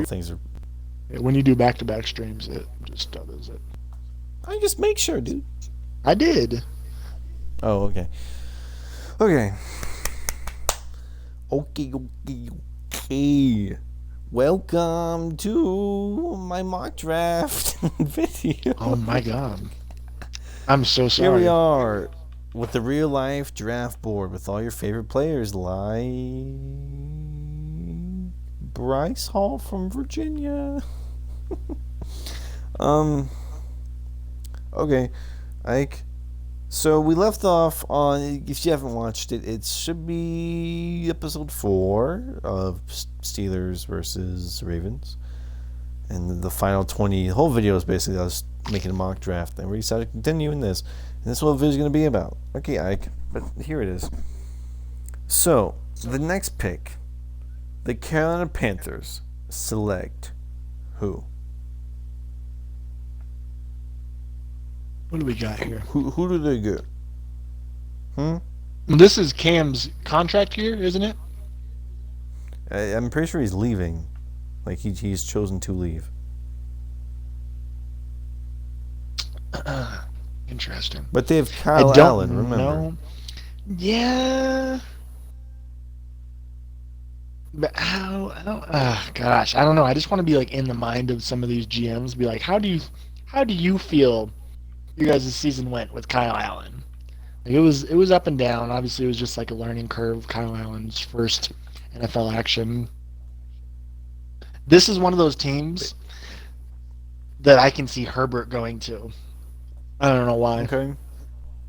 things are. When you do back-to-back streams, it just does it. I just make sure, dude. I did. Oh, okay. Okay. Okay. Welcome to my mock draft video. Oh my god. I'm so Here we sorry. are with the real life draft board with all your favorite players like Bryce Hall from Virginia. Okay, Ike. So we left off on, if you haven't watched it, it should be episode 4 of Steelers versus Ravens. And the final 20, the whole video is basically us making a mock draft. And we decided to continue in this. And this is what the video is going to be about. Okay, Ike, but here it is. So, the next pick, the Carolina Panthers select who? What do we got here? Who do they get? This is Cam's contract year, isn't it? I'm pretty sure he's leaving. Like, he's chosen to leave. Interesting. But they have Kyle Allen, remember? Know. Yeah. But gosh, I don't know. I just want to be like in the mind of some of these GMs. Be like, how do you feel you guys' season went with Kyle Allen? Like it was up and down. Obviously, it was just like a learning curve. Kyle Allen's first NFL action. This is one of those teams that I can see Herbert going to. I don't know why. Okay.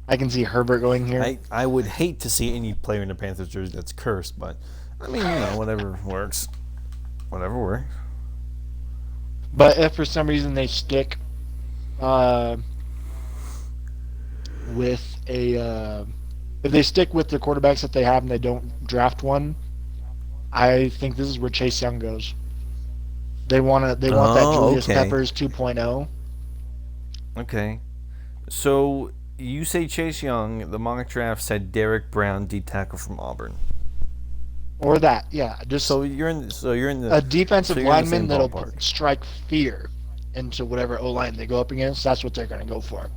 I can see Herbert going here. I would hate to see any player in the Panthers jersey that's cursed, but I mean, whatever works. Whatever works. But if for some reason they stick with if they stick with the quarterbacks that they have and they don't draft one, I think this is where Chase Young goes. They want that Julius Peppers 2.0. Okay. So you say Chase Young. The mock draft said Derek Brown, D tackle from Auburn. Or that, yeah. Just so you're in the a defensive lineman that'll ballpark. strike fear into whatever O line they go up against. That's what they're going to go for.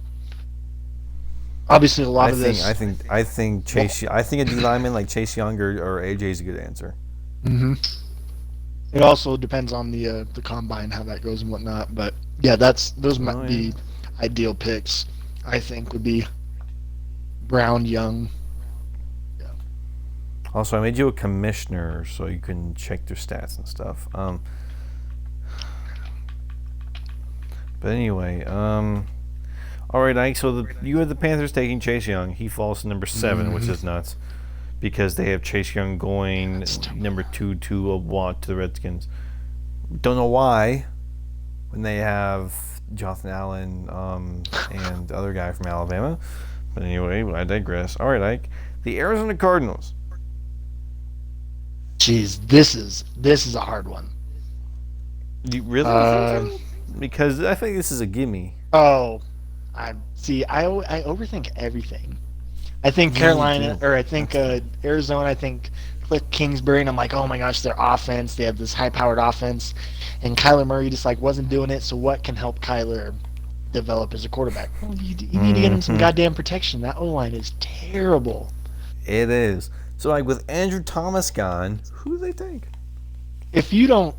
Obviously, I think Chase. I think a D lineman like Chase Young or AJ is a good answer. Mm-hmm. It also depends on the combine, how that goes and whatnot. But yeah, those might be ideal picks. I think would be Brown, Young. Yeah. Also, I made you a commissioner so you can check their stats and stuff. But anyway, all right, Ike. So you have the Panthers taking Chase Young. He falls to number 7, which is nuts, because they have Chase Young going number 2 to a Watt to the Redskins. Don't know why, when they have Jonathan Allen and the other guy from Alabama. But anyway, I digress. All right, Ike. The Arizona Cardinals. Jeez, this is a hard one. You really? Because I think this is a gimme. Oh, I overthink everything. I think Carolina, or I think Arizona, I think Cliff Kingsbury, and I'm like, oh my gosh, their offense, they have this high-powered offense, and Kyler Murray just like wasn't doing it, so what can help Kyler develop as a quarterback? Well, you need to get him some goddamn protection. That O-line is terrible. It is. So, like, with Andrew Thomas gone, who do they take? If you don't...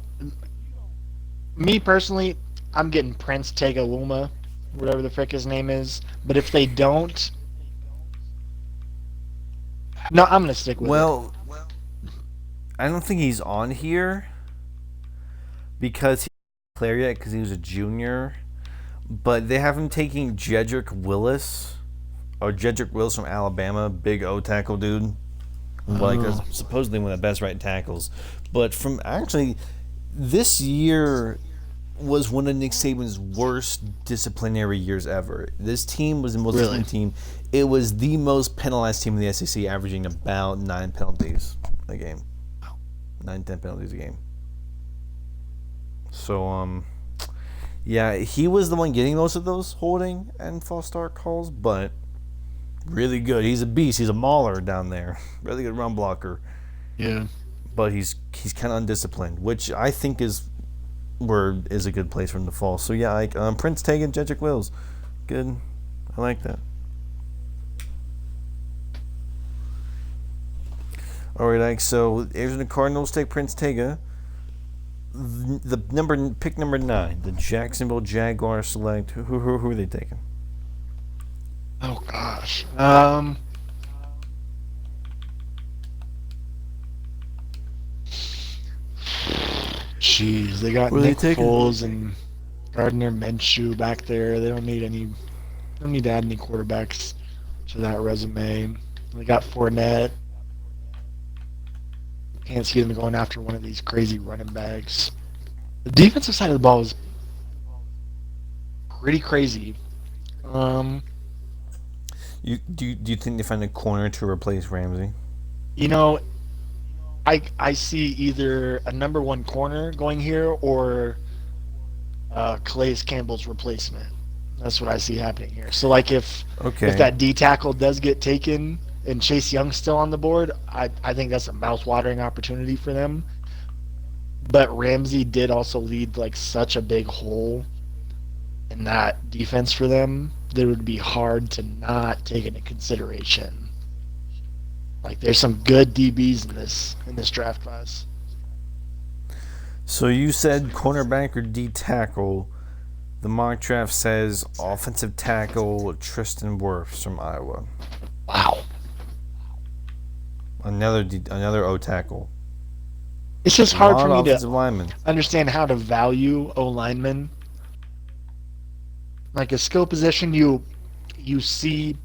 Me, personally, I'm getting Prince Tega-Luma, whatever the frick his name is, but if they don't... No, I'm going to stick with it. I don't think he's on here because he's not clear yet because he was a junior. But they have him taking Jedrick Willis from Alabama, big O tackle dude. Like supposedly one of the best right tackles. But from actually, this year was one of Nick Saban's worst disciplinary years ever. This team was the most disciplined team. It was the most penalized team in the SEC, averaging about 9 penalties a game. 9-10 penalties a game. So, yeah, he was the one getting most of those holding and false start calls, but really good. He's a beast. He's a mauler down there. Really good run blocker. Yeah. But he's kind of undisciplined, which I think is where is a good place for him to fall. So yeah, like Prince taking Jedrick Wills, good. I like that. All right, Ike. So Arizona Cardinals take Prince Tega. The pick number 9, the Jacksonville Jaguars select. Who are they taking? Oh gosh. Jeez, they got Who are they Nick taking? Foles and Gardner Minshew back there. They don't need any. They don't need to add any quarterbacks to that resume. They got Fournette. Can't see them going after one of these crazy running backs. The defensive side of the ball is pretty crazy. Do you think they find a corner to replace Ramsey? You know, I see either a number one corner going here or Calais Campbell's replacement. That's what I see happening here. So, like, if that D tackle does get taken and Chase Young's still on the board, I think that's a mouth-watering opportunity for them. But Ramsey did also lead like such a big hole in that defense for them that it would be hard to not take into consideration. Like, there's some good DBs in this draft class. So you said cornerback or D tackle. The mock draft says offensive tackle Tristan Wirfs from Iowa. Wow. Another O tackle. It's just hard for me to linemen. understand how to value O linemen. Like a skill position, you see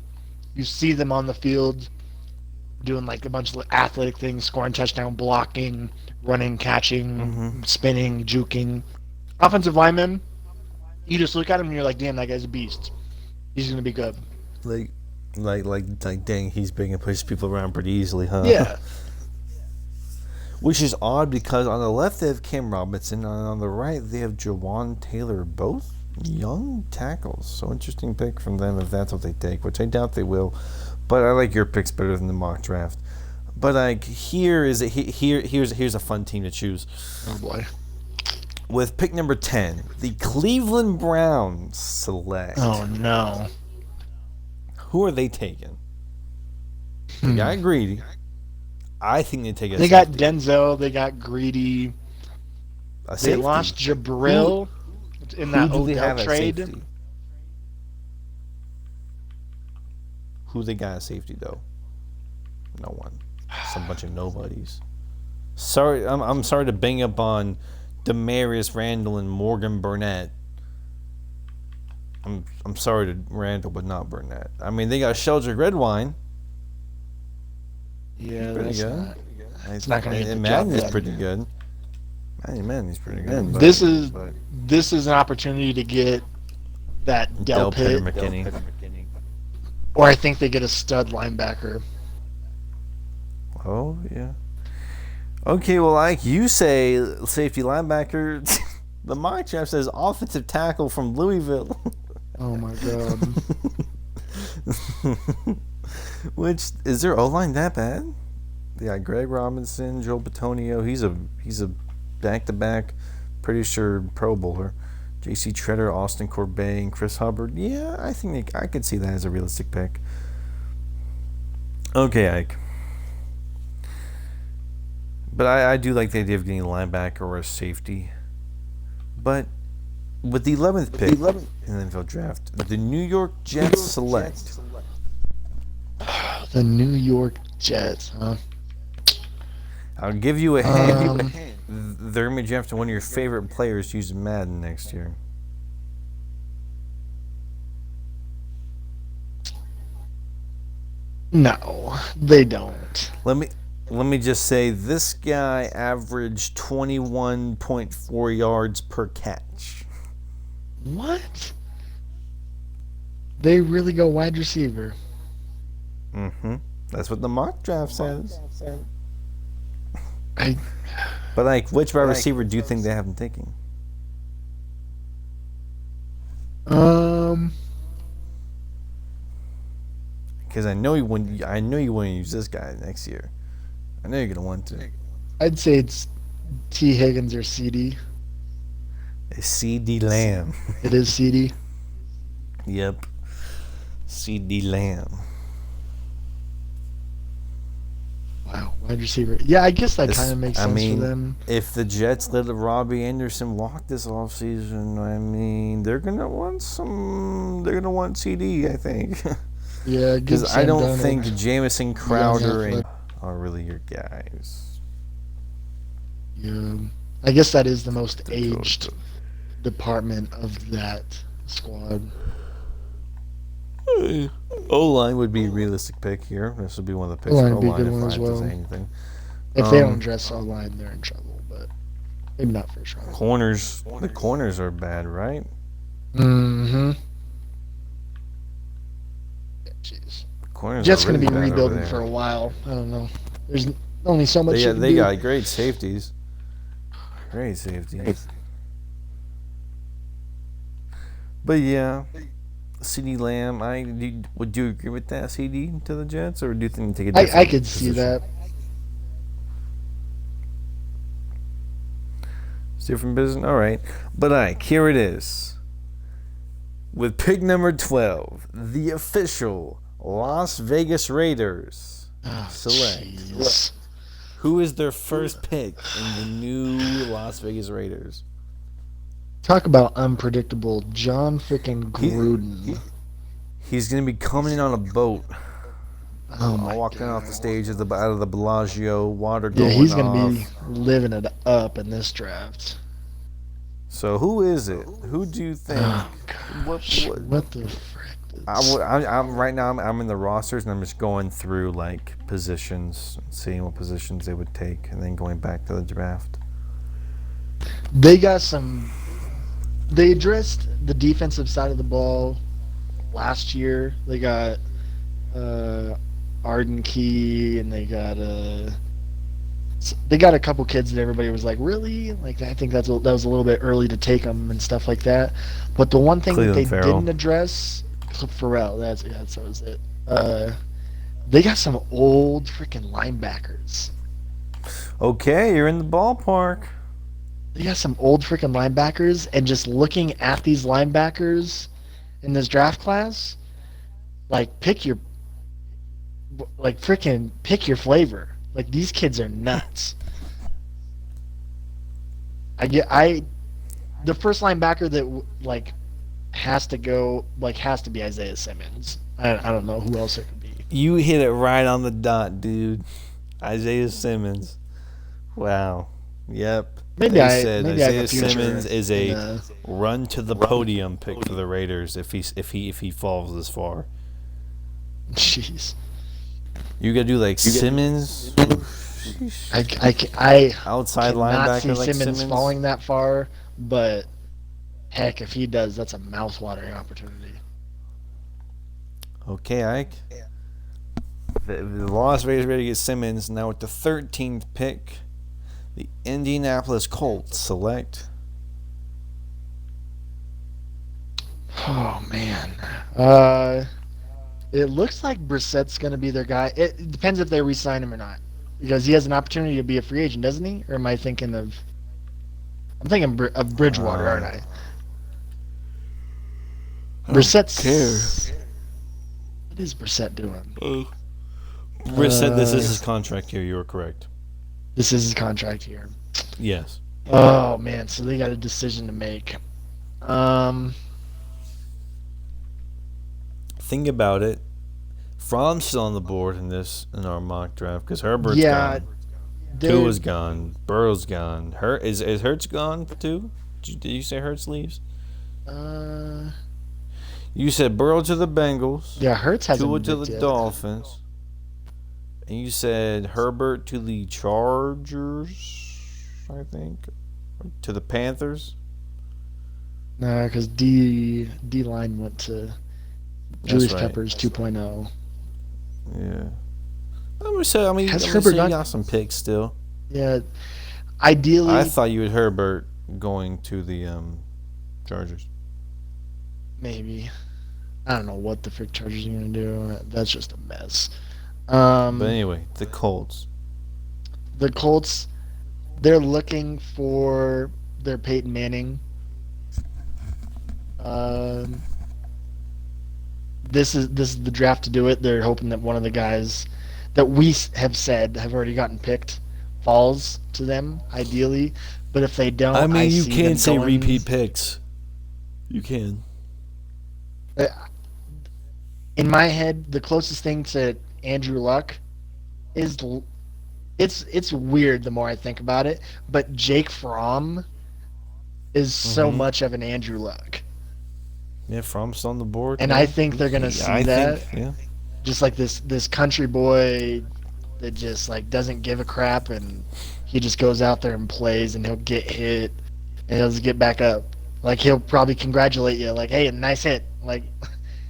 them on the field doing like a bunch of athletic things, scoring touchdown, blocking, running, catching, spinning, juking. Offensive linemen, you just look at him and you're like, damn, that guy's a beast. He's gonna be good. Like, dang, he's big and pushes people around pretty easily, huh? Yeah. Which is odd because on the left they have Cam Robinson, and on the right they have Jawan Taylor, both young tackles. So interesting pick from them if that's what they take, which I doubt they will. But I like your picks better than the mock draft. But like here's a fun team to choose. Oh boy. With pick number 10, the Cleveland Browns select. Oh no. Who are they taking? They got Greedy. I think they take a They safety. got Denzel. They got Greedy. They lost Jabril in that Odell trade. Who they got at safety though? No one. Some bunch of nobodies. Sorry, I'm sorry to bang up on Demarius Randall and Morgan Burnett. I'm sorry to Randall, but not Burnett. I mean, they got Sheldrick Redwine. Yeah, pretty that's good. It's not going to get the Madden job is pretty good. Madden's pretty good. This is an opportunity to get that Del Pitt, McKinney. or I think they get a stud linebacker. Oh yeah. Okay, well, like you say, safety linebacker. The mock draft says offensive tackle from Louisville. Oh my god. Which is their O-line that bad? They got Greg Robinson, Joel Bitonio. He's a back-to-back, pretty sure Pro Bowler. J.C. Treader, Austin Corbett, and Chris Hubbard. Yeah, I think I could see that as a realistic pick. Okay, Ike. But I do like the idea of getting a linebacker or a safety. But with the 11th pick in the NFL draft, the New York Jets select. The New York Jets, huh? I'll give you a hint. They're going to be drafting one of your favorite players using Madden next year. No, they don't. Let me just say this guy averaged 21.4 yards per catch. What? They really go wide receiver. That's what the mock draft says. I But like, which wide receiver do you think they have them taking? Because I know you want to use this guy next year. I know you're gonna want to. I'd say it's T. Higgins or CD. CD Lamb. It is CD. Yep. CD Lamb. Wow, wide receiver. Yeah, I guess that kind This, of makes I sense for mean, them. if the Jets let Robbie Anderson walk this offseason, I mean, they're gonna want some. They're gonna want CD, I think, Yeah, because give I Sam don't Darnold think Jamison young Crowder and athletic. are really your guys. Yeah, I guess that is the most aged Dakota. department of that squad. O line would be a realistic pick here. This would be one of the The picks line for O would be a line good if one I as have to say well. anything. If they don't Um, address O line, they're in trouble. But maybe not first round. corners. The corners are bad, right? Mm-hmm. Yeah, jeez. Corners are Jets gonna really be bad over rebuilding for there. a while. I don't know. There's only so much you can They do. got great safeties. Great safeties. But yeah, CD Lamb. Would you agree with that CD to the Jets, or do you think they take a I different could see position? that. Different business. All right, but Ike, here it is. With pick number 12, the official Las Vegas Raiders Oh, select. jeez. Who is their first pick in the new Las Vegas Raiders? Talk about unpredictable. John freaking He, Gruden. he's gonna be coming in on a boat. Oh I'm my walking off the god. stage out of the Bellagio, water Yeah, going he's gonna be off. living it up in this draft. So who is it? Who do you think? Oh What? gosh, What? what the frick? Is... I'm right now. I'm in the rosters and I'm just going through like positions, seeing what positions they would take, and then going back to the draft. They got some. They addressed the defensive side of the ball last year. They got uh, Arden Key, and they got a couple kids that everybody was like, really? Like, I think that was a little bit early to take them and stuff like that. But the one thing that they Cleveland Farrell. didn't address, Pharrell, that was it. They got some old freaking linebackers. Okay, you're in the ballpark. They got some old freaking linebackers, and just looking at these linebackers in this draft class, like freaking pick your flavor. Like, these kids are nuts. The first linebacker that like has to go, like, has to be Isaiah Simmons. I don't know who else it could be. You hit it right on the dot, dude. Isaiah Simmons. Wow. Yep. Maybe They I said maybe I have a Isaiah future Simmons is in a run to the podium pick for the Raiders if he falls this far. jeez. You gotta do like Simmons, I outside cannot see linebacker like Simmons Simmons. falling that far, but heck, if he does, that's a mouth-watering opportunity. Okay, Ike. The Las Vegas Raiders get Simmons. Now with the 13th pick, the Indianapolis Colts select. Oh man. It looks like Brissett's going to be their guy. It depends if they re-sign him or not, because he has an opportunity to be a free agent, doesn't he? Or am I thinking of? I'm thinking of Bridgewater, aren't I? Brissett's. What is Brissett doing? Brissett, this is his contract here. You are correct. This is his contract here. Yes. Oh man, so they got a decision to make. Think about it. Fromm's still on the board in our mock draft because Herbert's Yeah, gone. Tua's gone. Burrow's gone. Is Hurts gone too? Did you say Hurts leaves? Uh, You said Burrow to the Bengals. yeah, Hurts hasn't Tua been to the picked yet. Dolphins. And you said Herbert to the Chargers, I think. Or to the Panthers. No, because D line went to Julius right. Peppers 2.0. Yeah. I mean, Has you Herbert gone? got some picks still. Yeah, ideally, I thought you had Herbert going to the Chargers. maybe. I don't know what the frick Chargers are gonna do. That's just a mess. But anyway, the Colts. The Colts, they're looking for their Peyton Manning Um, this is the draft to do it. They're hoping that one of the guys that we have said have already gotten picked falls to them, ideally. But if they I don't, I mean, you see can't them say going. repeat picks. You can. uh, In my head, the closest thing to Andrew Luck is it's weird the more I think about it, but Jake Fromm is so Mm-hmm. much of an Andrew Luck. Yeah, From's on the board. And I Yeah. think they're gonna Yeah, see I think. that. Yeah. Just like this country boy that just like doesn't give a crap and he just goes out there and plays and he'll get hit and he'll just get back up. Like he'll probably congratulate you, like, hey, nice hit. Like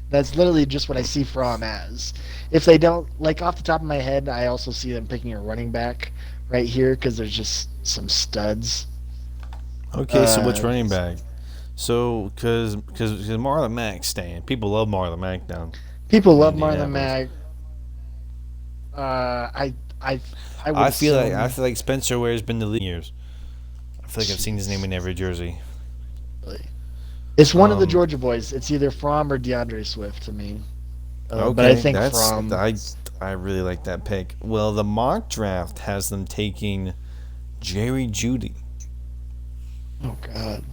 that's literally just what I see Fromm as. If they don't, like off the top of my head, I also see them picking a running back right here because there's just some studs. Okay, so which Uh, running back? So, because Marlon Mack's staying. People love Marlon Mack down People in love Marlon Indianapolis. Mack. I I I would I assume. feel like Spencer Ware's been the lead years. I feel like I've seen his name Jeez, in every jersey. really. It's one of the Um. Georgia boys. It's either Fromm or DeAndre Swift to me. But I Okay, think that's Fromm. I really like that pick. Well, the mock draft has them taking Jerry Judy, Oh God.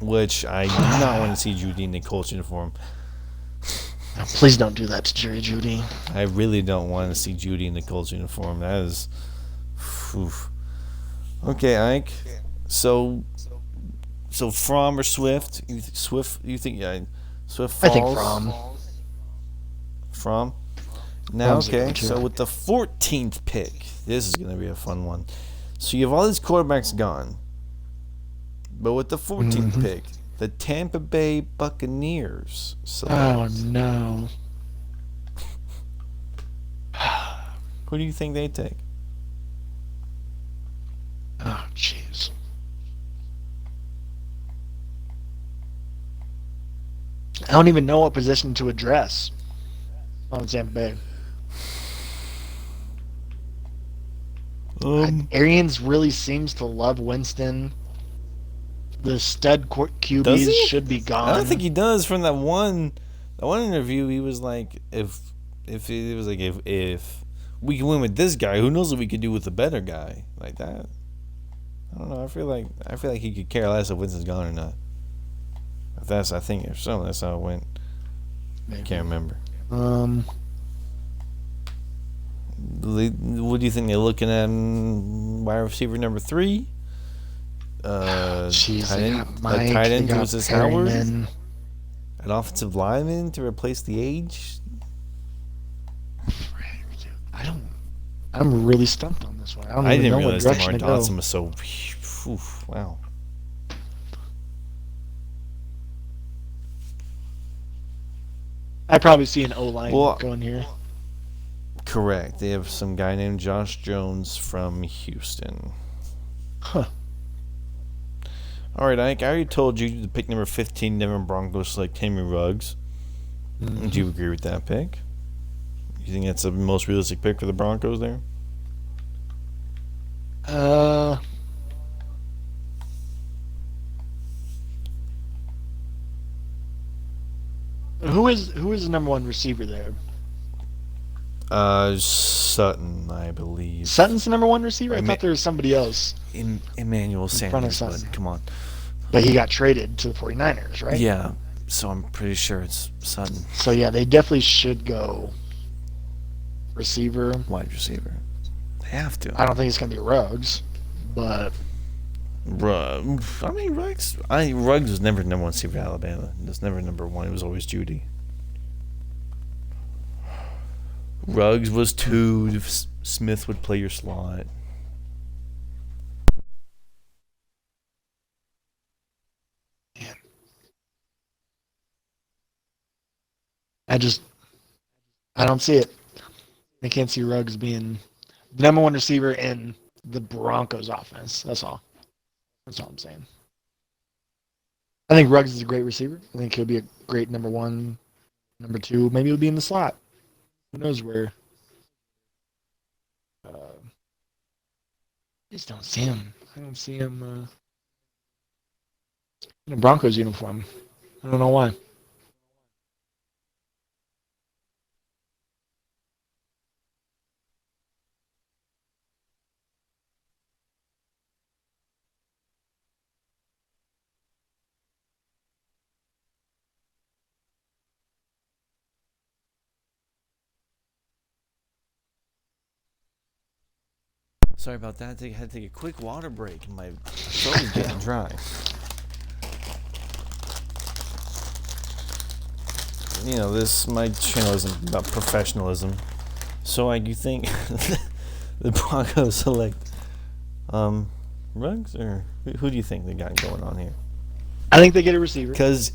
which I do not want to see Judy in the Colts uniform. Please don't do that to Jerry Judy. I really don't want to see Judy in the Colts uniform. That is, oof. Okay, Ike. So Fromm or Swift? Swift? You think Swift I think falls? Fromm. From now, Fromm's the okay. go-to. So with the 14th pick, this is gonna be a fun one. So you have all these quarterbacks gone, but with the 14th Mm-hmm. pick, the Tampa Bay Buccaneers Oh select. no. Who do you think they take? Oh jeez. I don't even know what position to address on Tampa Bay. Um, Arians really seems to love Winston. The stud does QBs he? should be I don't think gone. he does. From that one interview, he was like, if it was like if we can win with this guy, who knows what we could do with a better guy like that. I don't know. I feel like he could care less if Winston's gone or not. If that's I think if so, that's how it went. I Maybe. can't remember. Um, What do you think they're looking at? Wide receiver number 3. Jeez, they got A tight Mike, they end got was this Howard. Perryman. An offensive lineman to replace the age. I don't. I'm really stumped on this one. I don't I even didn't know what realize direction Lamar to go. Dodson was so. Oof, wow. I probably see an O line Well, going here. correct. They have some guy named Josh Jones from Houston. Huh. All right, Ike. I already told you to pick number 15. Denver Broncos select Henry Ruggs. Do you Mm-hmm. agree with that pick? You think that's the most realistic pick for the Broncos there? Uh, who is the number one receiver there? Sutton, I believe. Sutton's the number one receiver. I I mean, thought there was somebody else Emmanuel in front of Sanders, Sutton, but come on. but he got traded to the 49ers, right? Yeah, so I'm pretty sure it's Sutton, So yeah, they definitely should go receiver. wide receiver. They have to. I don't think it's gonna be Ruggs, but I mean, Ruggs. Ruggs was never number one receiver at Alabama. It was never number one. It was always Judy. Ruggs was 2. Smith would play your slot. I just I don't see it. I can't see Ruggs being the number one receiver in the Broncos offense. That's all. That's all I'm saying. I think Ruggs is a great receiver. I think he'll be a great number one, number two. Maybe he'll be in the slot. Who knows where? I just don't see him. I don't see him. in a Broncos uniform. I don't know why. Sorry about that. I had to take a quick water break. My throat was getting dry. You know, my channel isn't about professionalism. So, like, you think the Broncos select Ruggs, or who do you think they got going on here? I think they get a receiver. Because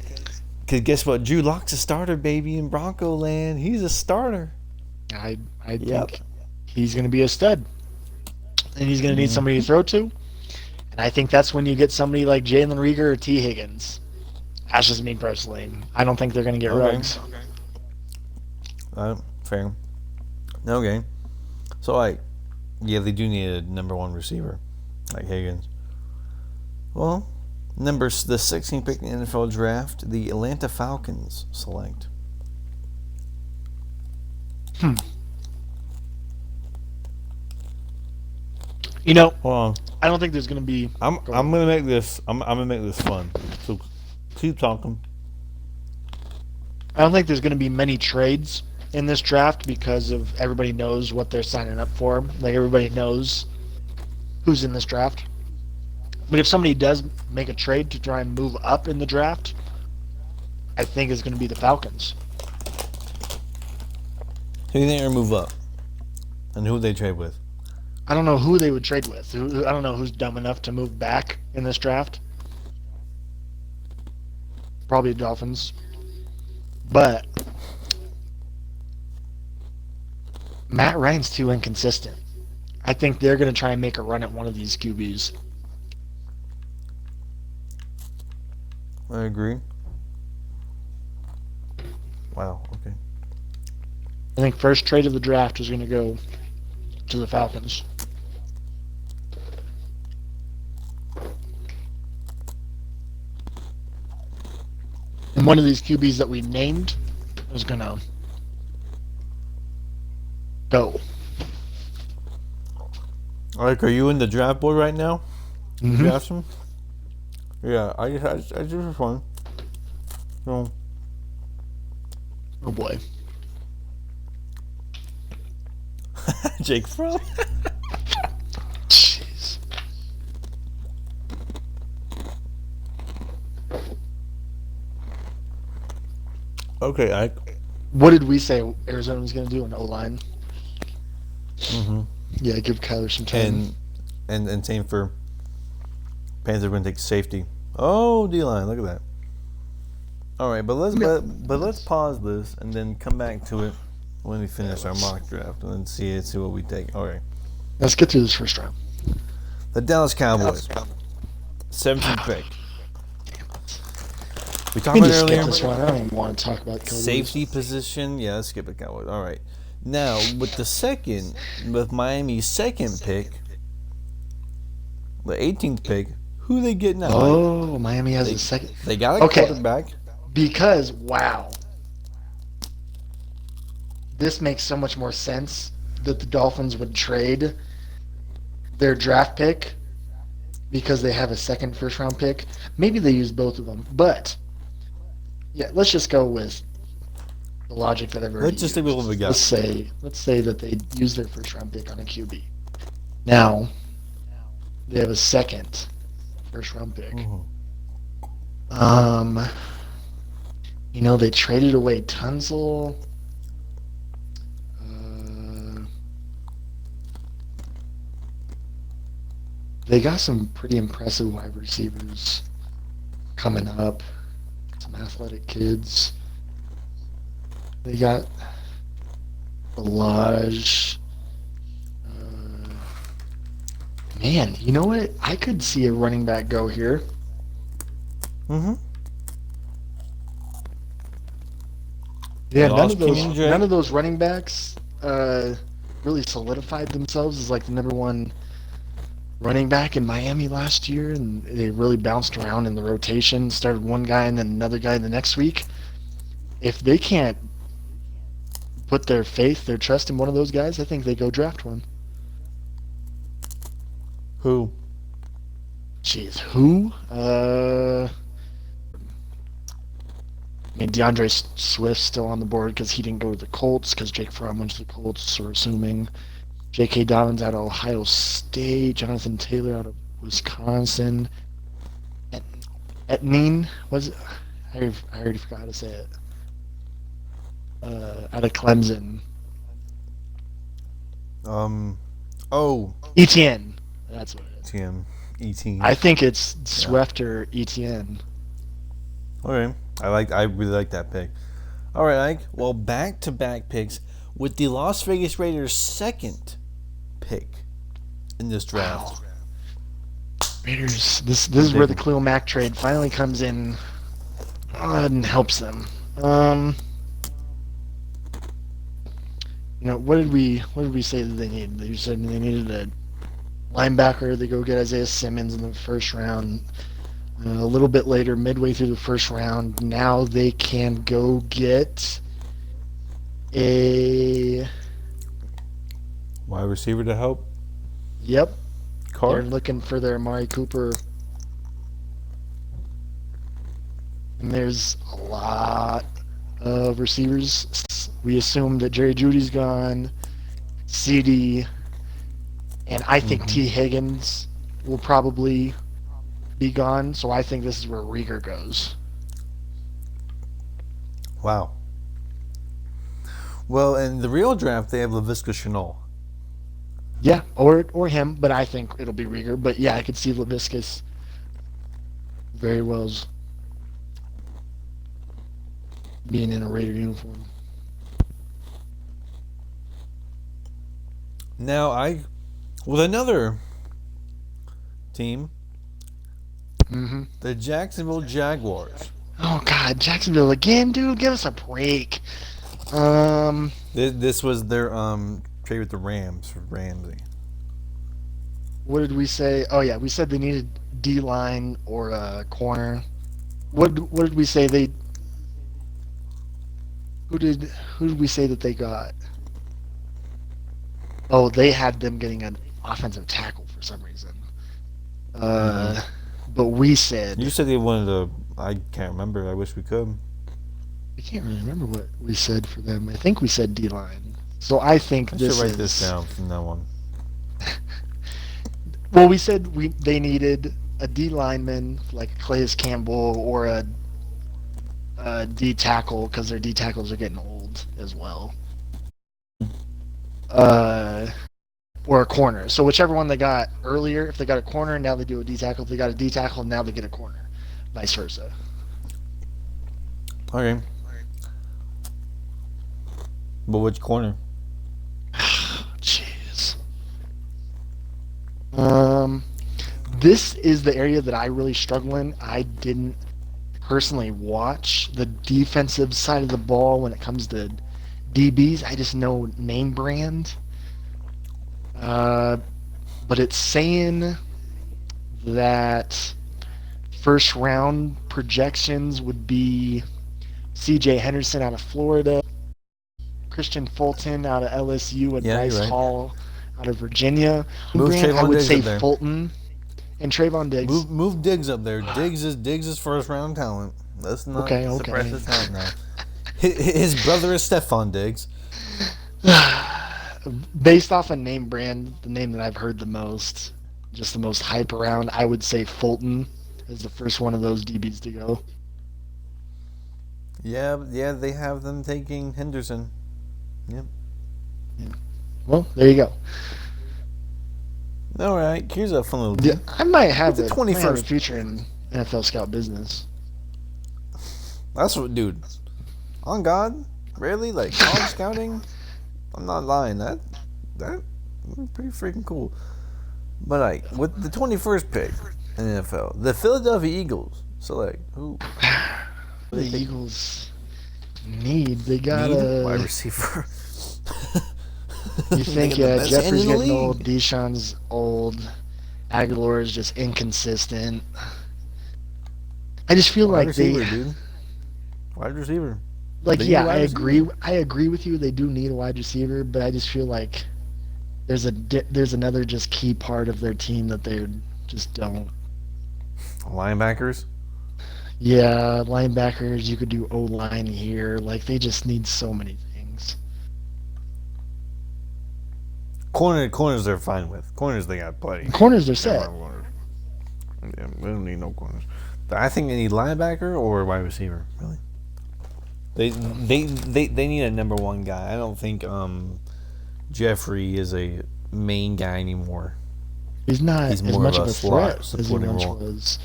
guess what? Drew Lock's a starter, baby, in Bronco land. He's a starter. I think he's going to be a stud. And he's going to need somebody to throw to. And I think that's when you get somebody like Jalen Rieger or T. Higgins. That's just me personally. I don't think they're going to get Ruggs. Fair. Okay. So, they do need a number one receiver, like Higgins. Well, the 16th pick in the NFL draft, the Atlanta Falcons select. You know, Hold on. I don't think there's going to be. I'm gonna make this. I'm gonna make this fun. So keep talking. I don't think there's going to be many trades in this draft because of everybody knows what they're signing up for. Like everybody knows who's in this draft. But if somebody does make a trade to try and move up in the draft, I think it's going to be the Falcons. Who do you think are move up? And who would they trade with? I don't know who they would trade with. I don't know who's dumb enough to move back in this draft. Probably the Dolphins. But Matt Ryan's too inconsistent. I think they're going to try and make a run at one of these QBs. I agree. Wow, okay. I think first trade of the draft is going to go to the Falcons. And one of these QBs that we named is going to go. Are you in the draft board right now? Mm-hmm. Draft him? Yeah, I just for fun. So, Oh boy. Jake Fromm. Jeez. Okay, Ike. What did we say Arizona was going to do in O-line? Mm-hmm. Yeah, give Kyler some time. And same for Panthers are going to take safety. Oh, D-line, look at that. All right, but let's pause this and then come back to it when we finish our mock draft and then see what we take. All right. Let's get through this first round. The Dallas Cowboys, 17th pick. We talked about earlier. This one. I don't even want to talk about Cowboys. Safety position. Yeah, let's skip the Cowboys. All right. Now with Miami's second pick, the 18th pick, who they get now? Oh, Miami has a second. They got a quarterback. Because, wow. This makes so much more sense that the Dolphins would trade their draft pick because they have a second first-round pick. Maybe they use both of them. But, yeah, let's just go with the logic that I've already Let's just think what we got. Let's say that they use their first-round pick on a QB. Now, they have a second first-round pick. Mm-hmm. They traded away Tunzel. They got some pretty impressive wide receivers coming up. Some athletic kids. They got Balaj. Man, you know what? I could see a running back go here. Mm-hmm. Yeah, none of those running backs really solidified themselves as like the number one running back in Miami last year, and they really bounced around in the rotation. Started one guy and then another guy the next week. If they can't put their faith, their trust in one of those guys, I think they go draft one. Who? Jeez, who? I mean, DeAndre Swift's still on the board because he didn't go to the Colts because Jake Fromm went to the Colts, so we're assuming. J.K. Dobbins out of Ohio State. Jonathan Taylor out of Wisconsin. Etnine, was it? I already forgot how to say it. Out of Clemson. Oh. Etienne. That's what it is. ETN. I think it's Swift or Etienne. Okay. I really like that pick. All right, Ike. Well, back-to-back picks with the Las Vegas Raiders' second pick in this draft. Wow. Raiders. This is where the Khalil Mack trade finally comes in and helps them. What did we say that they needed? You said they needed a linebacker. They go get Isaiah Simmons in the first round. A little bit later, midway through the first round, now they can go get a wide receiver to help. Yep. Carr? They're looking for their Amari Cooper. And there's a lot of receivers. We assume that Jerry Jeudy's gone, CD, and I think T. Higgins will probably be gone. So I think this is where Rieger goes. Wow. Well, in the real draft, they have Laviska Shenault. Yeah, or him, but I think it'll be Rieger. But yeah, I could see Laviscus very well as being in a Raider uniform. Now, with another team, the Jacksonville Jaguars. Oh God, Jacksonville again, dude! Give us a break. This was their trade with the Rams for Ramsey. What did we say? Oh yeah, we said they needed D-line or a corner. What did we say they? Who did we say that they got? Oh, they had them getting an offensive tackle for some reason. But we said... You said they wanted a... I can't remember. I wish we could. I can't really remember what we said for them. I think we said D-line. So I think I this should write this down from now on. Well, we said they needed a D lineman like Calais Campbell or a D tackle because their D tackles are getting old as well. Or a corner. So whichever one they got earlier, if they got a corner, now they do a D tackle. If they got a D tackle, now they get a corner. Vice versa. Okay. But which corner? Jeez. This is the area that I really struggle in. I didn't personally watch the defensive side of the ball when it comes to DBs. I just know name brand. But it's saying that first round projections would be C.J. Henderson out of Florida, Christian Fulton out of LSU, and Bryce Hall out of Virginia. I would say Fulton and Trayvon Diggs. Move Diggs up there. Diggs is first round talent. Let's not suppress his talent now. His brother is Stephon Diggs. Based off a name brand, the name that I've heard the most, just the most hype around, I would say Fulton is the first one of those DBs to go. Yeah, they have them taking Henderson. Yep. Yeah. Well, there you go. All right, here's a fun little game. I might have the 21st future in NFL scout business. That's what, dude. On God, really, like college scouting. I'm not lying. That pretty freaking cool. But like with the 21st pick in the NFL, the Philadelphia Eagles select who? The Eagles they got a wide receiver. You think Jeffrey's getting old, Deshaun's old, Aguilar is just inconsistent. I just feel Wide like they receiver, dude. Wide receiver. like They need a yeah, wide receiver. I agree with you. They do need a wide receiver, but I just feel like there's another just key part of their team that they just don't. Linebackers. Yeah, linebackers. You could do O line here. Like they just need so many things. Corners they're fine with. Corners they got plenty. Corners are Never set. mind corners. Yeah, we don't need no corners. I think they need linebacker or wide receiver. Really. They need a number one guy. I don't think Jeffrey is a main guy anymore. He's not He's as more of much of a a threat slot as he supporting once role. was.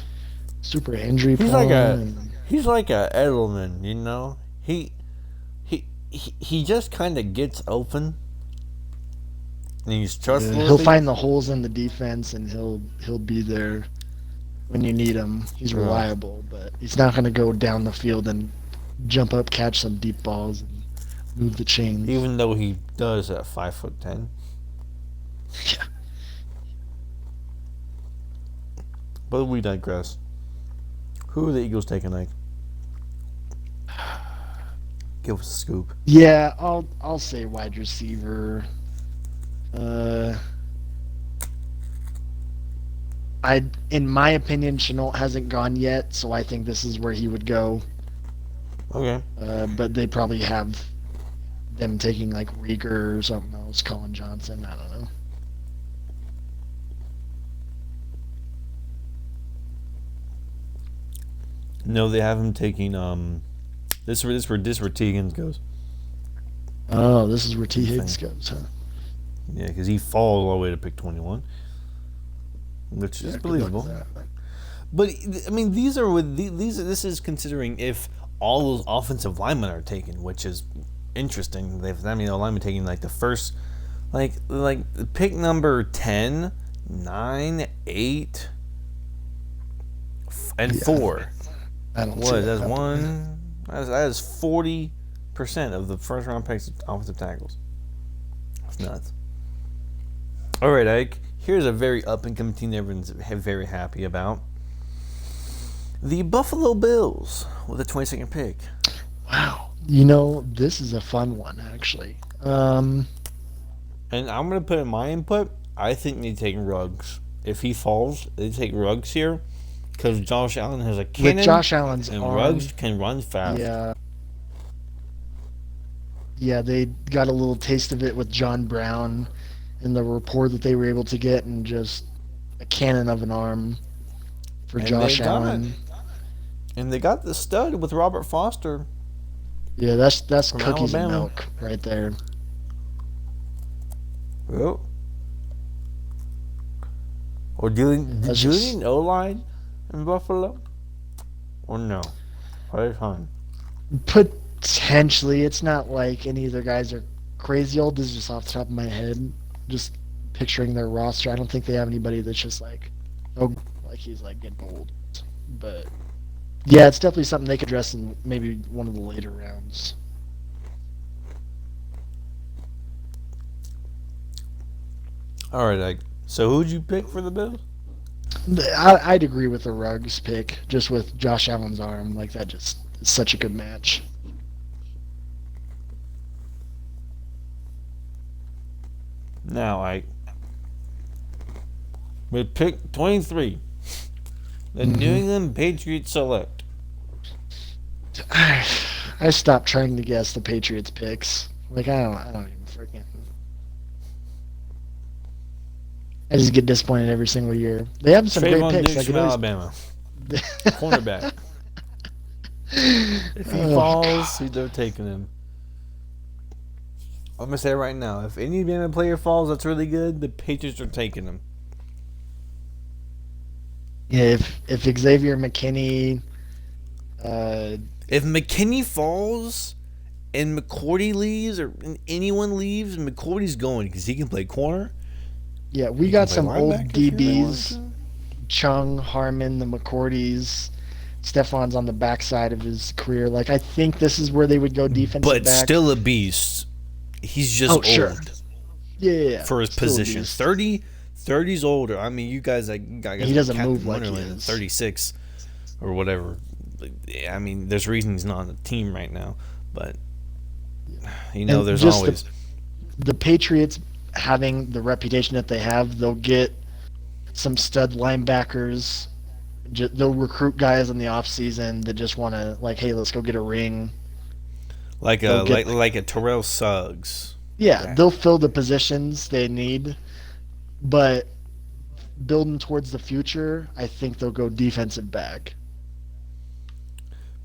Super injury He's prone. like a And, he's like a Edelman, you know. He just kind of gets open, and he's he'll trustworthy. find the holes in the defense, and he'll be there when you need him. He's Yeah. reliable, but he's not going to go down the field and jump up, catch some deep balls, and move the chains. Even though he does at 5'10". Yeah. But we digress. Who are the Eagles taking, Ike? Give us a scoop. Yeah, I'll say wide receiver. Uh, in my opinion, Chenault hasn't gone yet, so I think this is where he would go. Okay. But they probably have them taking like Rieger or something else, Colin Johnson. I don't know. No, they have him taking this where Tegan's goes. Oh, this is where T. Higgs goes, huh? Yeah, because he falls all the way to pick 21, which is Yeah, good luck believable. with that. But I mean, these are with these. This is considering if all those offensive linemen are taken, which is interesting. They've linemen taking like the first, like pick number 10, 9, 8, and Yeah, 4. I don't see What? That's happening. one. That is 40% of the first round picks of offensive tackles. That's nuts. All right, Ike. Here's a very up and coming team that everyone's very happy about. The Buffalo Bills with the 22nd pick. Wow. You know, this is a fun one, actually. And I'm going to put in my input. I think they take Ruggs. If he falls, they take Ruggs here. Because Josh Allen has a cannon. With Josh Allen's and arm, Ruggs can run fast. yeah. Yeah, they got a little taste of it with John Brown and the rapport that they were able to get, and just a cannon of an arm for And Josh they got Allen. it. And they got the stud with Robert Foster. Yeah, that's From cookies and Alabama. milk right there. Oh. Or do you That's need an O-line in Buffalo? Or no? Probably fine. Potentially, it's not like any of their guys are crazy old. This is just off the top of my head. Just picturing their roster. I don't think they have anybody that's just like, oh, like he's like getting old. But yeah, it's definitely something they could address in maybe one of the later rounds. All right, Ike. So who'd you pick for the Bills? I'd agree with the Ruggs pick, just with Josh Allen's arm. Like that, just is such a good match. Now, Ike. With pick 23, the New England Patriots select. I stopped trying to guess the Patriots picks. Like I don't even freaking. I just get disappointed every single year. They have some Trayvon great picks. Diggs Like from it always- Alabama. Cornerback. If he Oh, falls, they're taking him. I'm going to say it right now. If any Alabama player falls that's really good, the Patriots are taking him. Yeah, if Xavier McKinney, If McKinney falls and McCourty leaves or anyone leaves, McCourty's going because he can play corner. yeah, we He got can play some old linebacker if he really DBs. wants Chung, Harmon, the McCourtys. Stefan's on the backside of his career. Like I think this is where they would go to. defensive But back. still a beast. He's just Oh, old sure. Yeah. for his Still a position. beast. 30's older. I mean, you guys like He like doesn't Captain move like he Wonderland, is. 36 or whatever. I mean, there's a reason he's not on the team right now, but And there's just always. the Patriots having the reputation that they have, they'll get some stud linebackers. They'll recruit guys in the off season that just want to like, hey, let's go get a ring. Like They'll a get like, like a Terrell Suggs. yeah, Back. they'll fill the positions they need, but building towards the future, I think they'll go defensive back.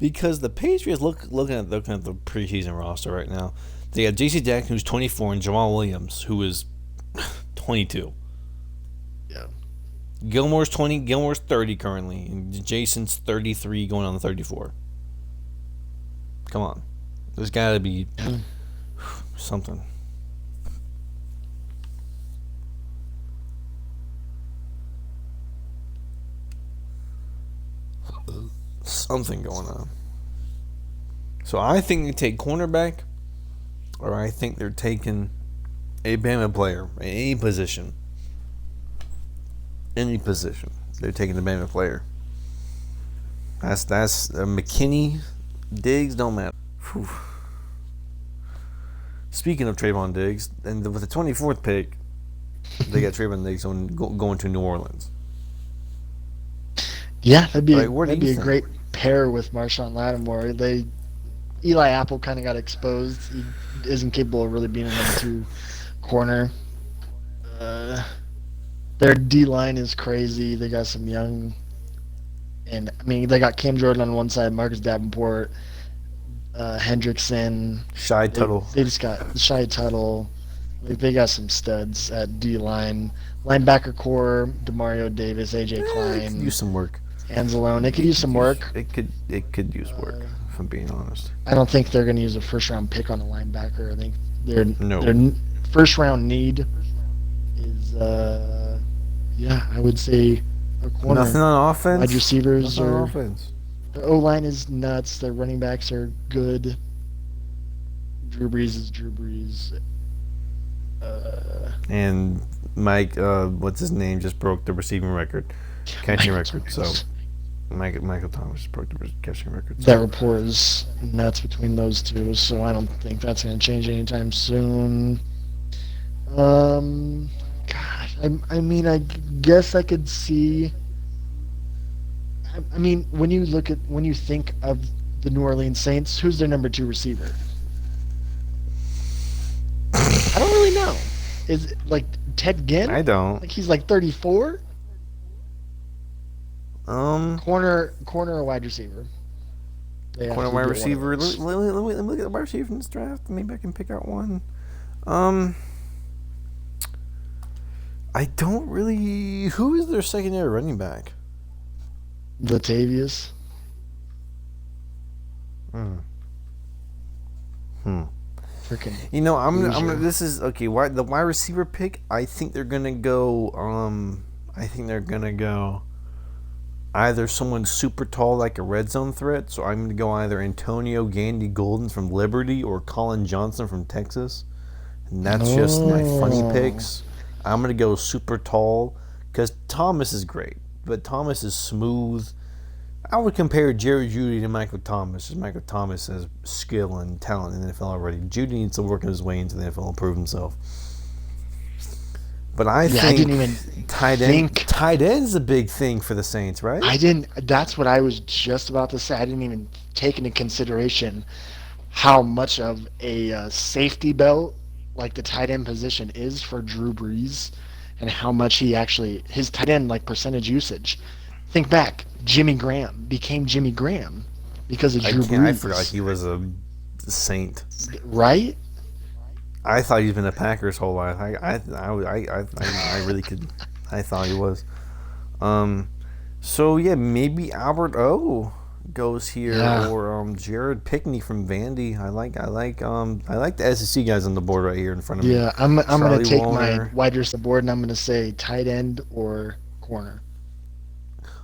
Because the Patriots looking at the preseason roster right now, they got J.C. Jackson who's 24 and Jamal Williams who is 22. Yeah. Gilmore's 20. Gilmore's 30 currently, and Jason's 33, going on the 34. Come on, there's got to be something. Something going on. So I think they take cornerback, or I think they're taking a Bama player, any position. Any position. They're taking a Bama player. That's McKinney, Diggs, don't matter. Whew. Speaking of Trayvon Diggs, and with the 24th pick, they got Trayvon Diggs going to New Orleans. Yeah, that'd be What do that'd you be a think? great pair with Marshawn Lattimore. Eli Apple kind of got exposed. He isn't capable of really being a number two corner. Uh, their D line is crazy. They got some young, and I mean they got Cam Jordan on one side, Marcus Davenport, Hendrickson. Shy Tuttle. They just got Shy Tuttle. They got some studs at D line. Linebacker core: Demario Davis, AJ It Klein, could use some work. Anzalone. They could use some work. It could use work. If I'm being honest. I don't think they're going to use a first round pick on a linebacker. I think No. their first round need is yeah, I would say a corner. Nothing on offense. Wide receivers Nothing on are offense. their O line is nuts. Their running backs are good. Drew Brees is Drew Brees. And Mike, what's his name, just broke the receiving record, catching record. So Michael Thomas broke the catching record. That rapport is nuts between those two, so I don't think that's going to change anytime soon. Gosh, I mean, I guess I could see. I mean, when you think of the New Orleans Saints, who's their number two receiver? I don't really know. Is it like Ted Ginn? I don't. Like he's like 34. Corner or wide receiver? They have Corner to wide get one of receiver. those. Let me look at the wide receiver in this draft. Maybe I can pick out one. I don't really. Who is their secondary running back? Latavius. Freaking. I'm gonna. Loser. This is okay. The wide receiver pick. I think they're gonna go. I think they're gonna go. Either someone super tall like a red zone threat. So I'm gonna go either Antonio Gandy Golden from Liberty or Colin Johnson from Texas. And that's just my funny picks. I'm gonna go super tall because Thomas is great, but Thomas is smooth. I would compare Jerry Jeudy to Michael Thomas, as Michael Thomas has skill and talent in the NFL already. Jeudy needs to work his way into the NFL and prove himself. But I think I didn't even tight end's a big thing for the Saints, right? I didn't. That's what I was just about to say. I didn't even take into consideration how much of a safety belt like the tight end position is for Drew Brees, and how much his tight end like percentage usage. Think back, Jimmy Graham became Jimmy Graham because of Drew Brees. I forgot he was a Saint. Right? I thought he's been a Packer his whole life. I really could. I thought he was. So yeah, maybe Albert O goes here, or Jared Pickney from Vandy. I like the SEC guys on the board right here in front of me. Yeah, I'm gonna take Warner. my wide receiver board and I'm gonna say tight end or corner.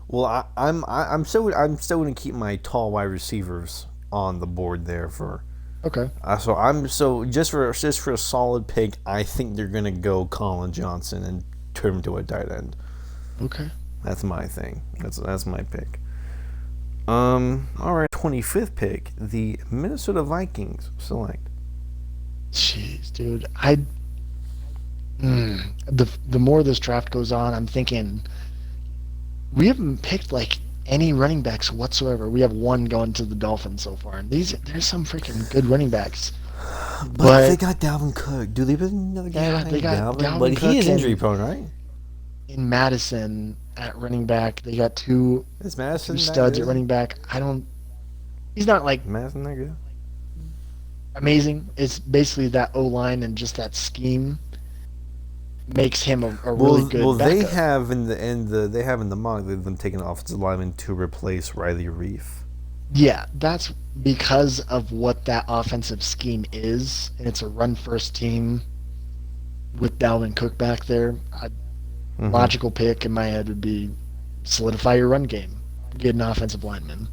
Well, I'm still gonna keep my tall wide receivers on the board there for. Okay. So just for a solid pick, I think they're gonna go Colin Johnson and turn him to a tight end. Okay. That's my thing. That's my pick. All right. 25th pick, the Minnesota Vikings select. Jeez, dude. The more this draft goes on, I'm thinking we haven't picked like any running backs whatsoever. We have one going to the Dolphins so far, and there's some freaking good running backs. But they got Dalvin Cook. Do they have another guy? Yeah, they got Dalvin but Cook he is and- injury prone, right? In Madison at running back, they got two Is Madison studs at running back. He's not like Madison that good? amazing. It's basically that O line and just that scheme makes him a really good. Well, they backup. have in the mock they've been taking offensive lineman to replace Riley Reef. Yeah, that's because of what that offensive scheme is, and it's a run-first team with Dalvin Cook back there. Logical pick in my head would be solidify your run game, get an offensive lineman.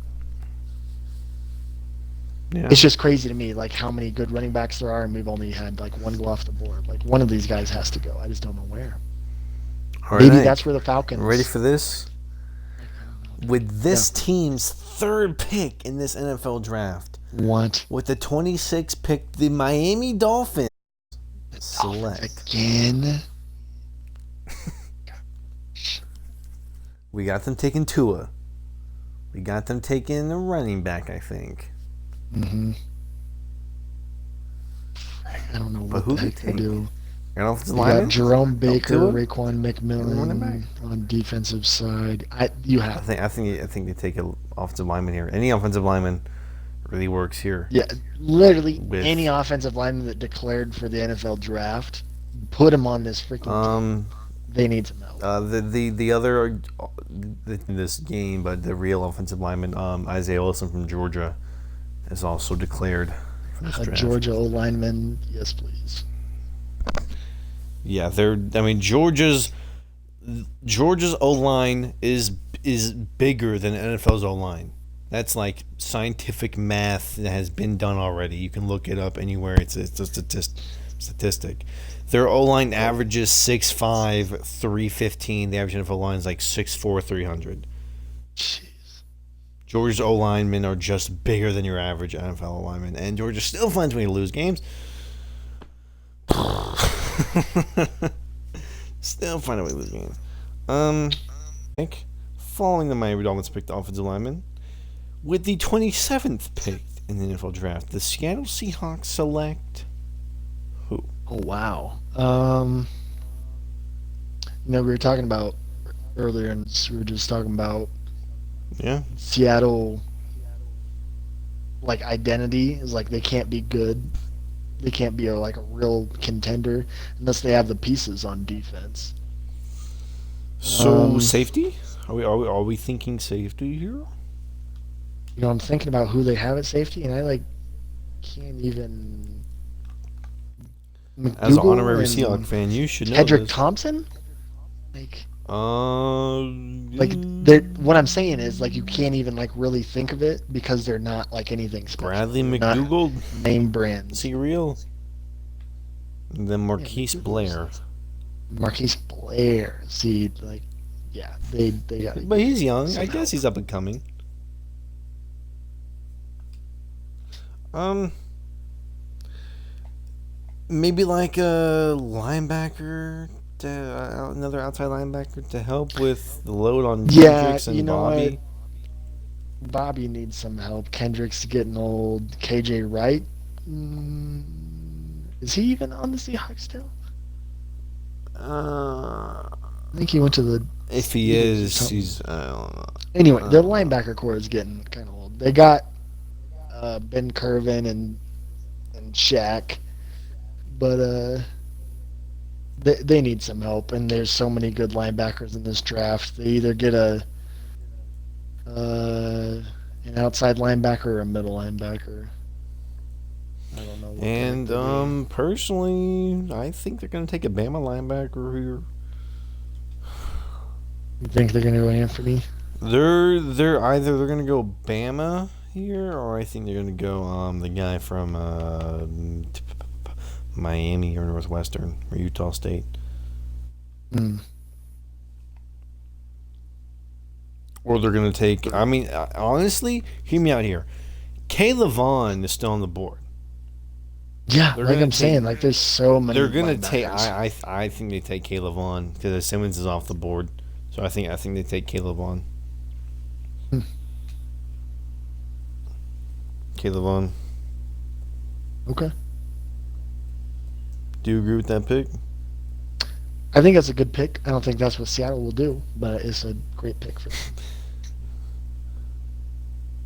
Yeah. It's just crazy to me, like how many good running backs there are, and we've only had like one go off the board. Like one of these guys has to go. I just don't know where. All Maybe right. that's where the Falcons. Ready for this? With this team's third pick in this NFL draft, What? with the 26th pick, the Miami Dolphins select. Again? We got them taking Tua. We got them taking a running back, I think. Mm-hmm. I don't know But what who the they heck they take? do. An offensive You lineman? got Jerome Baker, Tua? Raekwon running back? McMillan on defensive side. I think they take an offensive lineman here. Any offensive lineman really works here. Yeah, literally With- any offensive lineman that declared for the NFL draft, put him on this freaking team. They need some help. The other in this game, but the real offensive lineman, Isaiah Wilson from Georgia, is also declared for this A draft. Georgia O lineman, yes please. Yeah, Georgia's O line is bigger than NFL's O line. That's like scientific math that has been done already. You can look it up anywhere. It's a statistic. Their O line averages 6'5", 315. The average NFL line is like 6'4", 300. Jeez. Georgia's O linemen are just bigger than your average NFL lineman, and Georgia still finds a way to lose games. Still find a way to lose games. Following the Miami Dolphins picked offensive lineman, with the 27th pick in the NFL draft, the Seattle Seahawks select who? Oh wow. We were talking about earlier, and we were just talking about Yeah. Seattle. Like identity is like they can't be good. They can't be a real contender unless they have the pieces on defense. So safety? Are we thinking safety here? I'm thinking about who they have at safety, and I can't even. As an McDougal honorary and Seahawks fan, you should know Hedrick this. Thompson. What I'm saying is you can't even really think of it because they're not anything special. Bradley They're not McDougal, name brands. is he real? And then Marquise McDougal's- Blair. Marquise Blair. See, they got. But he's young. I somehow. guess he's up and coming. Maybe like a linebacker, another outside linebacker to help with the load on Yeah, Hendricks and you know Bobby. Bobby needs some help. Kendrick's getting old. KJ Wright. Is he even on the Seahawks still? I think he went to the. If he is, he's I don't know. Anyway, the linebacker core is getting kind of old. They got Ben Curvin and Shaq, but they need some help. And there's so many good linebackers in this draft. They either get an outside linebacker or a middle linebacker. I don't know. And personally, I think they're going to take a Bama linebacker here. You think they're gonna go Anthony? They're going to go Bama here, or I think they're going to go the guy from Miami or Northwestern or Utah State. Or they're going to take. I mean, honestly, hear me out here. Kayla Vaughn is still on the board. Yeah, They're like going I'm to take. saying, like there's so They're many going to take. linebackers. I think they take Kayla Vaughn because Simmons is off the board. So I think they take Kayla Vaughn. Hmm. Kayla Vaughn. Okay. Do you agree with that pick? I think that's a good pick. I don't think that's what Seattle will do, but it's a great pick for them.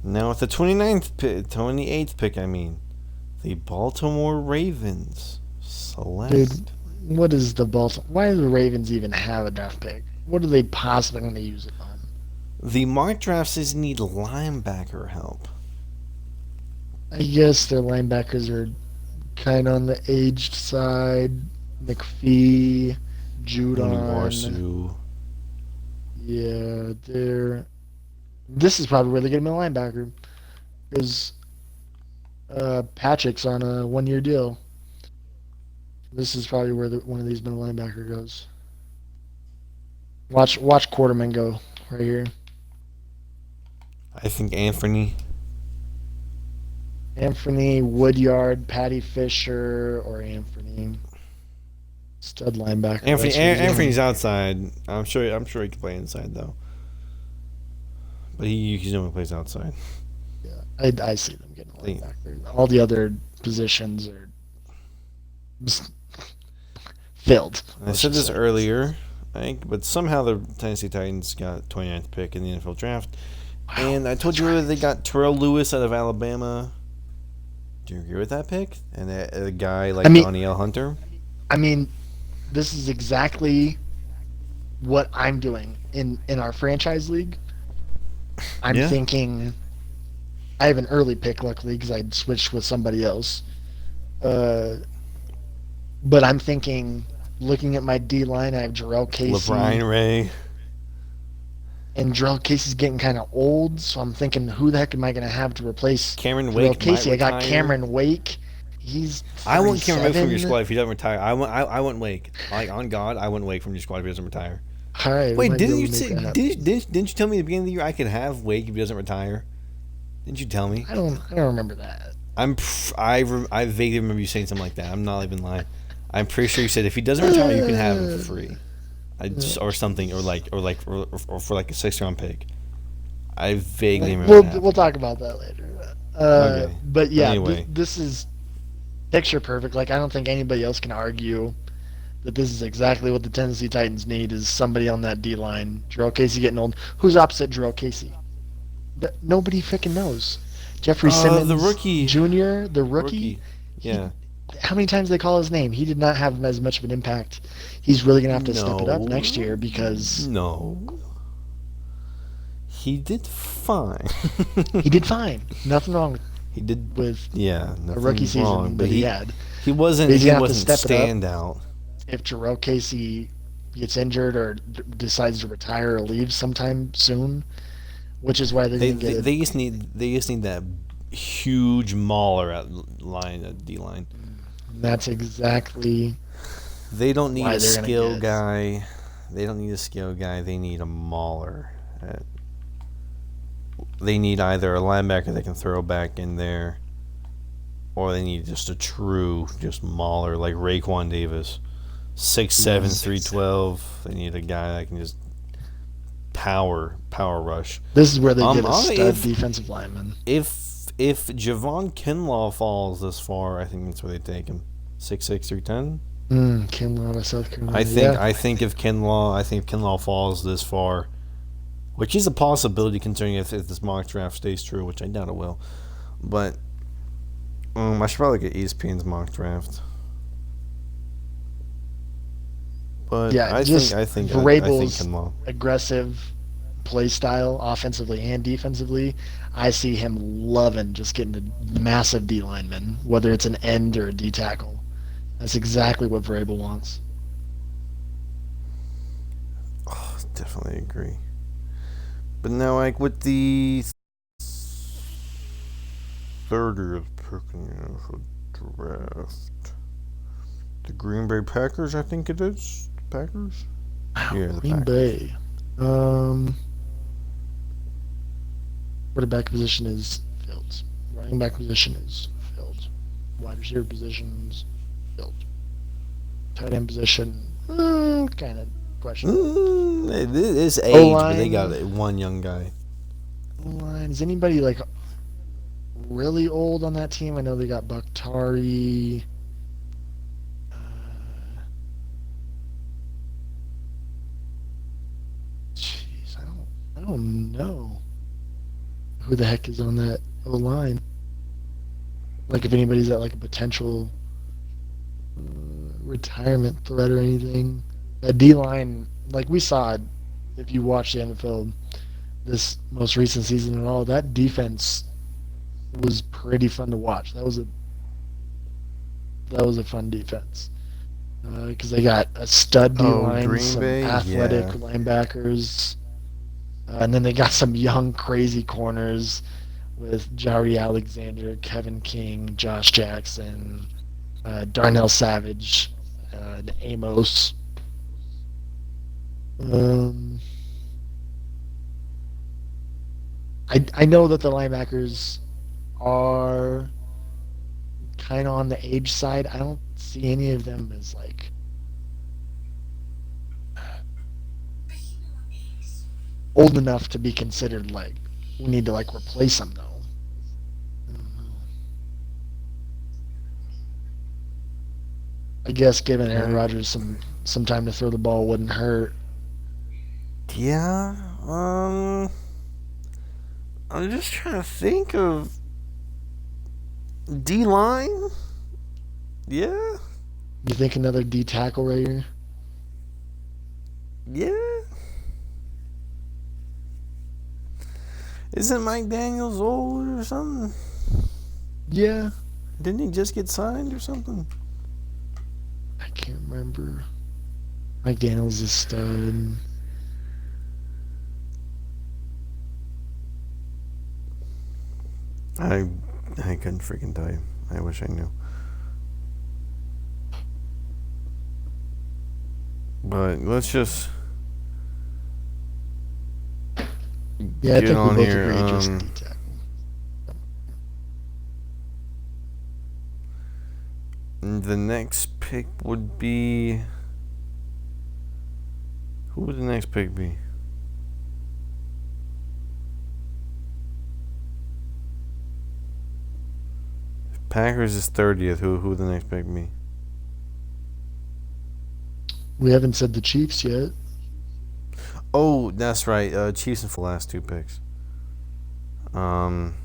Now with the 28th pick, I mean, the Baltimore Ravens Dude, select what is the Baltimore? Why do the Ravens even have a draft pick? What are they possibly going to use it on? the mock draft says need linebacker help. I guess their linebackers are kind of on the aged side. McPhee, Judon. Uniwarsu. Yeah, they're. This is probably where they get him a linebacker because Patrick's on a 1 year deal. This is probably where one of these middle linebacker goes. Watch Quarterman go right here. I think Anthony. Anthony Woodyard, Patty Fisher, or Anthony. Stud linebacker. Anthony's outside. I'm sure he can play inside though. But he normally plays outside. Yeah, I see them getting a linebacker. All the other positions are filled. I said this earlier, I think, but somehow the Tennessee Titans got 29th pick in the NFL draft. Wow, And I told you earlier they got Terrell Lewis out of Alabama. Do you agree with that pick? And a guy like Danielle Hunter? I mean, this is exactly what I'm doing in our franchise league. I'm thinking I have an early pick, luckily, because I switched with somebody else. But I'm thinking, looking at my D line, I have Jarrell Casey. LeBron Ray. And Jarrell Casey's getting kind of old, so I'm thinking, who the heck am I going to have to replace Cameron Jarrell Wake? Casey? I got Cameron Wake. He's 37. I want Cameron Wake from your squad if he doesn't retire. I want Wake. Like, on God, I want Wake from your squad if he doesn't retire. All right. Wait, didn't you tell me at the beginning of the year I could have Wake if he doesn't retire? Didn't you tell me? I don't remember that. I vaguely remember you saying something like that. I'm not even lying. I'm pretty sure you said if he doesn't retire, you can have him for free, or something, or for like a 6th-round pick. I vaguely remember. We'll talk about that later. Okay. But yeah, anyway. This is picture perfect. Like I don't think anybody else can argue that this is exactly what the Tennessee Titans need is somebody on that D line. Jarrell Casey getting old. Who's opposite Jarrell Casey? Nobody freaking knows. Jeffrey Simmons, the rookie, Jr., the rookie. Yeah. How many times they call his name? He did not have as much of an impact. He's really gonna have to step it up next year because he did fine. He did fine. Nothing wrong with a rookie season but he had. He wasn't stand out. If Jarrell Casey gets injured or decides to retire or leave sometime soon, which is why they're going to get. They just need that huge mauler at D line. That's exactly. They don't need a skill guy. They don't need a skill guy. They need a mauler. They need either a linebacker that can throw back in there, or they need just a true mauler like Raekwon Davis, 6'7", 312. They need a guy that can just power rush. This is where they get a stud defensive lineman. If Javon Kinlaw falls this far, I think that's where they take him. 6'6", 310. Kinlaw out of South Carolina. I think if Kinlaw falls this far, which is a possibility considering if this mock draft stays true, which I doubt it will. But I should probably get ESPN's mock draft. But yeah, I think Vrabel's aggressive play style, offensively and defensively, I see him loving just getting a massive D lineman, whether it's an end or a D tackle. That's exactly what Vrabel wants. Oh, definitely agree. But now, like with the third pick in the draft, the Green Bay Packers, I think it is. Packers? Wow, Yeah, the Green Packers. Bay. Quarterback position is filled. Running back position is filled. Wide receiver positions filled. Tight end position, kind of questionable. It is O age, but they got line, one young guy. O line. Is anybody like really old on that team? I know they got Bakhtari. Uh, Jeez, I don't know who the heck is on that O line. Like if anybody's at like a potential retirement threat or anything. That D line, like we saw, if you watch the NFL this most recent season and all, that defense was pretty fun to watch. That was a fun defense because they got a stud D Oh, line, Green some Bay? athletic Yeah. linebackers, and then they got some young crazy corners with Jari Alexander, Kevin King, Josh Jackson, Darnell Savage, Amos. Um, I know that the linebackers are kind of on the age side. I don't see any of them as like old enough to be considered like we need to like replace them though. I guess giving Aaron Rodgers some time to throw the ball wouldn't hurt. Yeah. I'm just trying to think of D line. Yeah. You think another D tackle right here? Yeah. Isn't Mike Daniels old or something? Yeah, Didn't he just get signed or something? I can't remember. Mike Daniels is stud. I I couldn't freaking tell you. I wish I knew. But let's just Yeah, I get think we on both here. agree just D tackle. The next pick would be. Who would the next pick be? Packers is 30th. Who would the next pick be? We haven't said the Chiefs yet. Oh, that's right. Chiefs and for the last two picks. Um.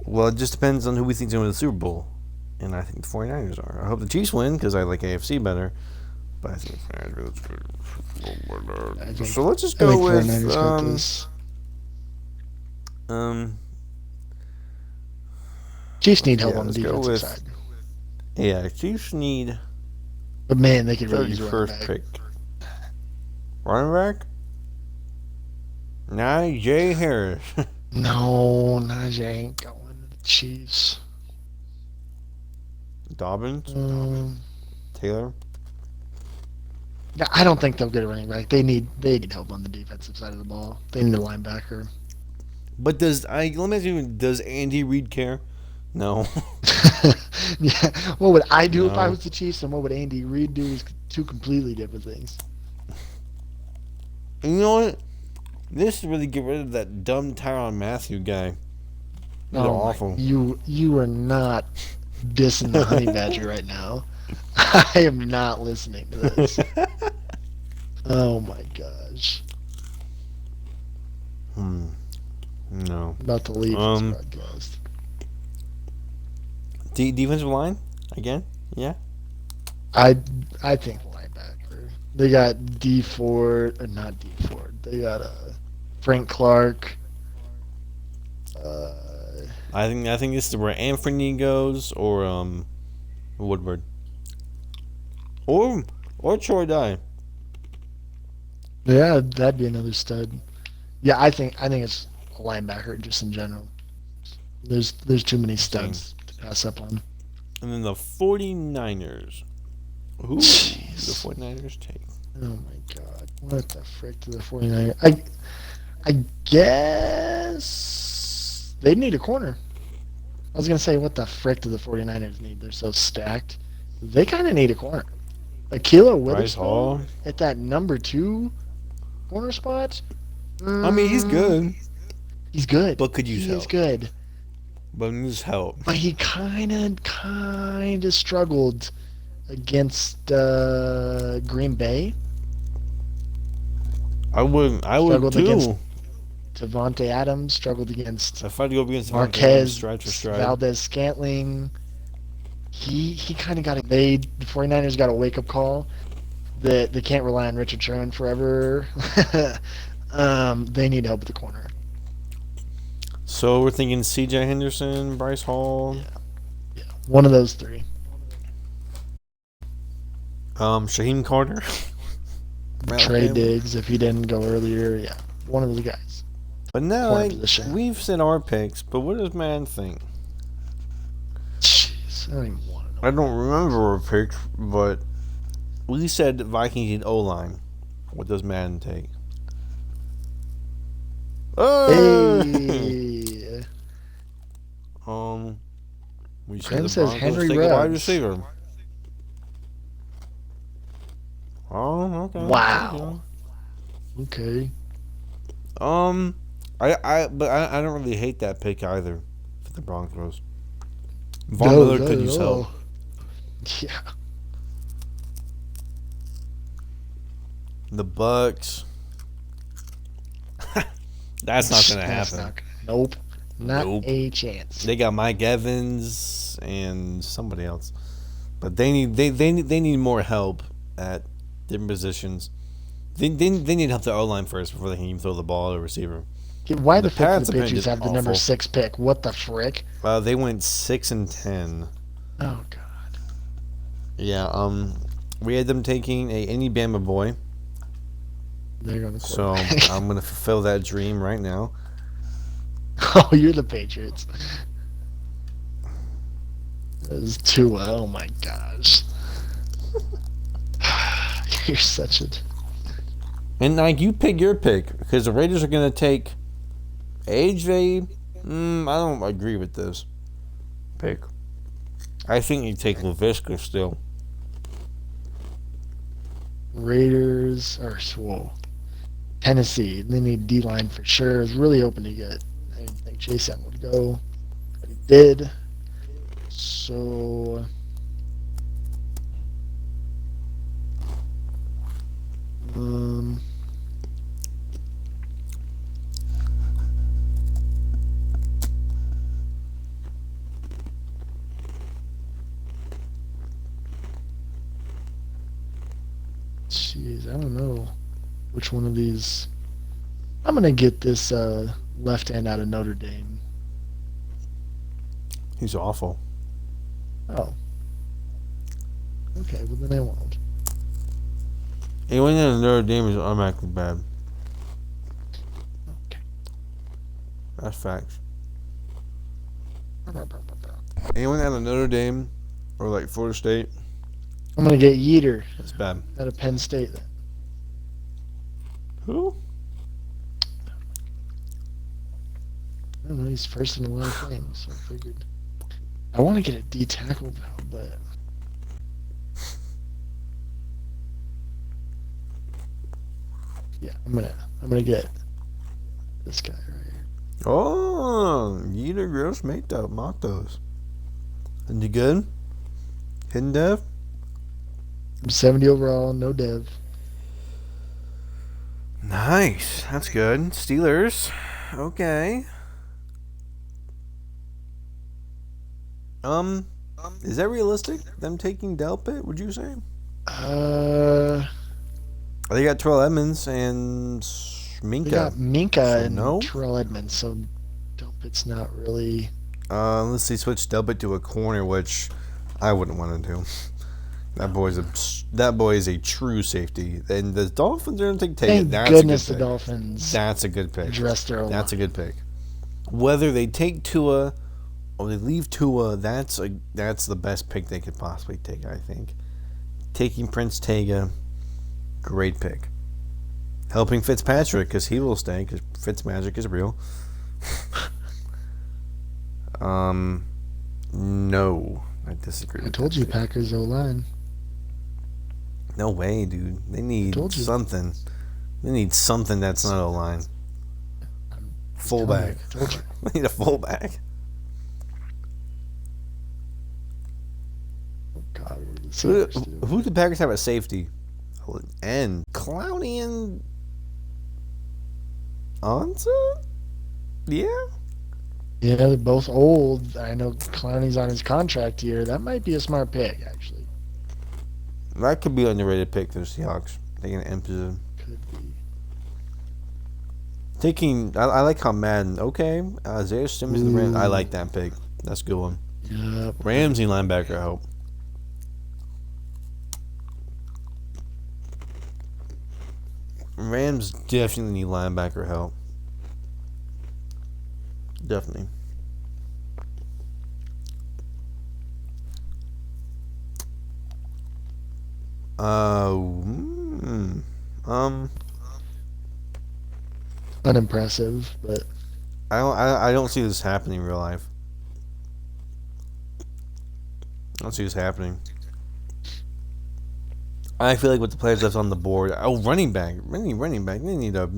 Well, it just depends on who we think's going to win the Super Bowl. And I think the 49ers are. I hope the Chiefs win because I like AFC better. But I think the 49ers I are. think So let's just I go think with 49ers got this. um Chiefs need help yeah, on the let's go defensive with side. yeah, Chiefs need But man, they could really use a running 31st back. pick. Running back? Najee Harris. No, Najee ain't going to the Chiefs. Dobbins? Um, Taylor? yeah, I don't think they'll get a running back. They need help on the defensive side of the ball. They need a linebacker. But let me ask you, does Andy Reid care? No. Yeah, what would I do if I No. was the Chiefs, and what would Andy Reid do? Is two completely different things. And you know what? This should really get rid of that dumb Tyrann Mathieu guy. He's awful. You are not dissing the honey badger right now. I am not listening to this. Oh my gosh. No. About to leave this podcast. Defensive line? Again? Yeah? I think linebacker. They got D Ford, or not D Ford. They got Frank Clark. I think this is where Anthony goes or Woodward. Or Troy Dye. Yeah, that'd be another stud. Yeah, I think it's a linebacker just in general. There's too many studs to pass up on. And then the 49ers. Who Jeez. do the 49ers take? Oh my god. What the frick to the 49ers? I guess they need a corner. I was gonna say, what the frick do the 49ers need? They're so stacked. They kind of need a corner. Akila Bryce Witherspoon Hall. at that number 2 corner spot. I mean, he's Mm, good, he's good. but could use He is help. good, But needs help. but he kind of struggled against Green Bay. I would Struggled against too. Devontae Adams. Struggled against If I had to go up against Devontae Adams Marquez stride for stride. Valdez Scantling. He kind of got it. The 49ers got a wake up call that they can't rely on Richard Sherman forever. They need help at the corner. So we're thinking C.J. Henderson, Bryce Hall, Yeah, one of those 3. Shaheem Carter. Trey Diggs, if he didn't go earlier, yeah, one of the guys. But now, Corner like, position. we've said our picks, but what does man think? Jeez, I don't even want to know. I don't remember our picks, but we said Vikings need O-line. What does man take? Hey, We said Prem the says Broncos Henry take a wide Ruggs. receiver. Oh, okay. Wow. Okay. I don't really hate that pick either for the Broncos. Von Miller could use help. Yeah. The Bucks. That's not gonna happen. Nope. Not Nope. a chance. They got Mike Evans and somebody else, but they need more help at different positions. They need help the O line first before they can even throw the ball at a receiver. Why The the frick do Pats the have been Patriots just have the number awful. 6 pick? What the frick? They went 6-10. Oh god. Yeah. We had them taking any Bama boy, They're going to so quarterback. I'm gonna fulfill that dream right now. Oh, you're the Patriots. That is Tua. Oh my gosh. You're such a. And like you pick your pick because the Raiders are gonna take AJ. I don't agree with this pick. I think you take LaVisca still. Raiders or whoa. Tennessee. They need D line for sure. I was really hoping to get. I didn't think Chase Young would go, but he did. So. Um. Jeez, I don't know which one of these. I'm gonna get this left hand out of Notre Dame. He's awful. Oh. Okay, well then I won't. Anyone in Notre Dame is automatically bad. Okay. That's facts. Anyone out of Notre Dame or like Florida State, I'm gonna get Yeater that's bad. out of Penn State then. Who? I don't know, he's first in a lot of things, so I figured. I want to get a D tackle though, but yeah, I'm gonna get this guy right here. Oh, Yeter Gross Matos. And you good? Hidden Dev? I'm 70 overall, no dev. Nice. That's good. Steelers. Okay. Is that realistic? Them taking Delpit, would you say? They got Terrell Edmonds and Minka. They got Minka So and no? Terrell Edmonds, so Delpit's not really. Unless they switch Delpit to a corner, which I wouldn't want to do. That boy is a true safety, and the Dolphins are going to take Taylor. Thank That's goodness a the good pick. Dolphins That's a good pick. addressed their That's a good pick. Whether they take Tua or they leave Tua, that's the best pick they could possibly take. I think taking Prince Tega, great pick. Helping Fitzpatrick because he will stay because Fitzmagic is real. No, I disagree. I told you, Packers O-line. No way, dude. They need something. They need something that's not O-line. Fullback. I told you. They need a fullback. Oh, God. Who do the Packers have at safety? And Clowney and Ansa? Yeah. Yeah, they're both old. I know Clowney's on his contract year. That might be a smart pick, actually. That could be an underrated pick for the Seahawks. Taking an end position. Could be. I like how Madden. Okay, Isaiah Simmons and the Rams. I like that pick. That's a good one. Yep. Ramsey linebacker help. Rams definitely need linebacker help. Definitely. Unimpressive, but I don't see this happening in real life. I don't see this happening. I feel like with the players left on the board, running back. They need a.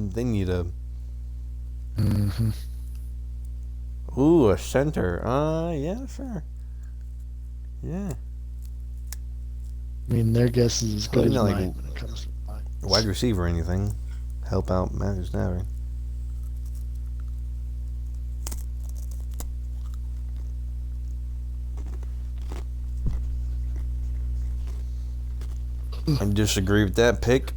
Mm-hmm. Ooh, a center. Yeah, sure. Yeah. I mean, their guess is as good as Probably not mine like when it comes to mine. wide receiver or anything. Help out Matthew Stafford. I disagree with that pick.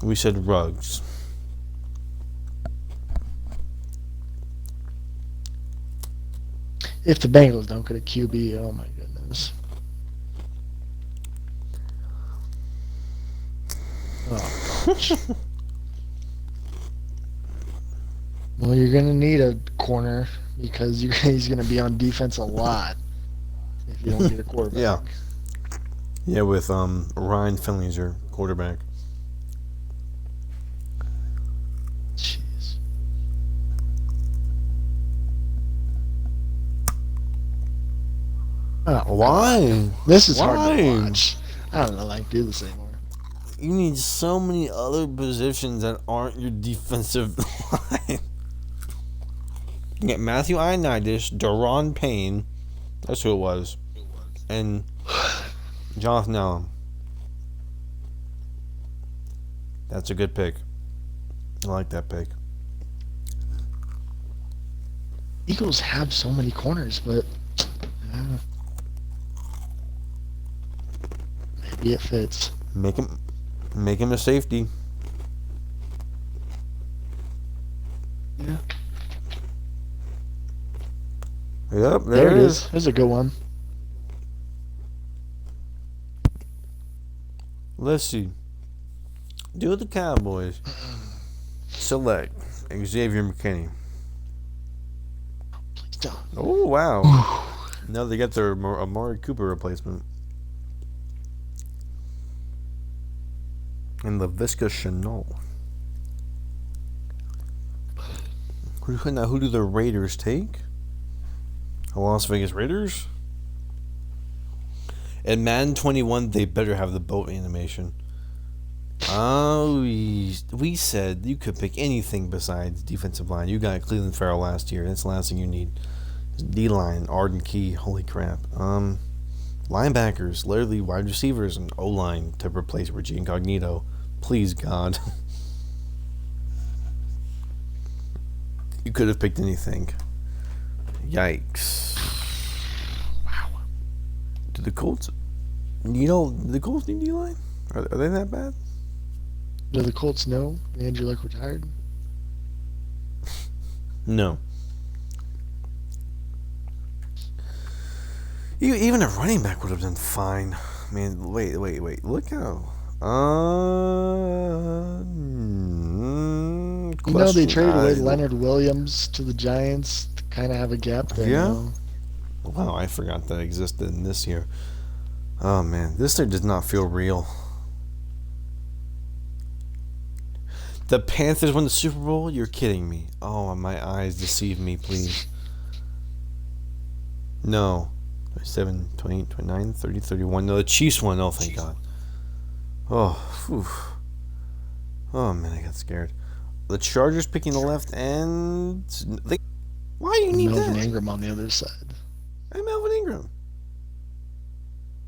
We said Ruggs. If the Bengals don't get a QB, oh my goodness. Oh gosh. Well, you're gonna need a corner because he's gonna be on defense a lot if you don't get a quarterback. Yeah. Yeah, with Ryan Finley's your quarterback. Jeez. Oh, Why? this is hard Why? to watch. I don't know if I can do this anymore. You need so many other positions that aren't your defensive line. You get Matthew Ioannidis, Daron Payne, that's who it was, and Jonathan Allen. That's a good pick. I like that pick. Eagles have so many corners, but maybe it fits. Make him a safety. Yeah. Yep, There it is. There's a good one. Let's see. Do the Cowboys select Xavier McKinney. Please don't. Oh, wow. Now they got their Amari Cooper replacement. And LaVisca Chenault. Who do the Raiders take? The Las Vegas Raiders? In Madden 21, they better have the boat animation. Oh, we said you could pick anything besides defensive line. You got Cleveland Farrell last year. That's the last thing you need. D-line, Arden Key. Holy crap. Linebackers, literally wide receivers, and O-line to replace Richie Incognito. Please, God. You could have picked anything. Yikes. Wow. Do the Colts... the Colts need D-line? Are they that bad? Do the Colts know Andrew Luck retired? No. Even a running back would have done fine. I mean, wait. Look how... You know they traded away Leonard Williams to the Giants to kind of have a gap there. Yeah? You know? Wow, I forgot that existed in this year. Oh, man. This year does not feel real. The Panthers won the Super Bowl? You're kidding me. Oh, my eyes deceive me, please. No. 27, 28, 29, 30, 31. No, the Chiefs won. Oh, thank God. Oh, whew. Oh, man, I got scared. The Chargers picking the left end. Why do you need Melvin that? Ingram on the other side. I'm Melvin Ingram.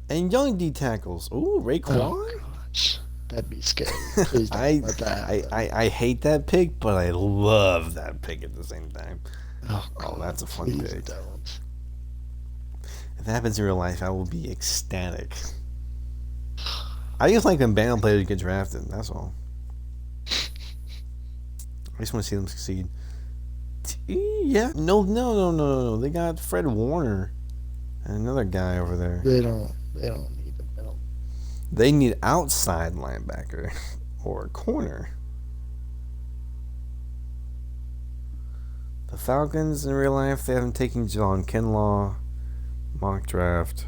And young D tackles. Ooh, Raekwon. Oh gosh, that'd be scary. Please don't let that happen. I hate that pick, but I love that pick at the same time. Oh, Oh, that's a fun please pick. don't. If that happens in real life, I will be ecstatic. I just like when band players get drafted. That's all. I just want to see them succeed. Yeah. No. They got Fred Warner and another guy over there. They don't need them. They need outside linebacker or corner. The Falcons in real life, they haven't taken John Kinlaw. Mock draft.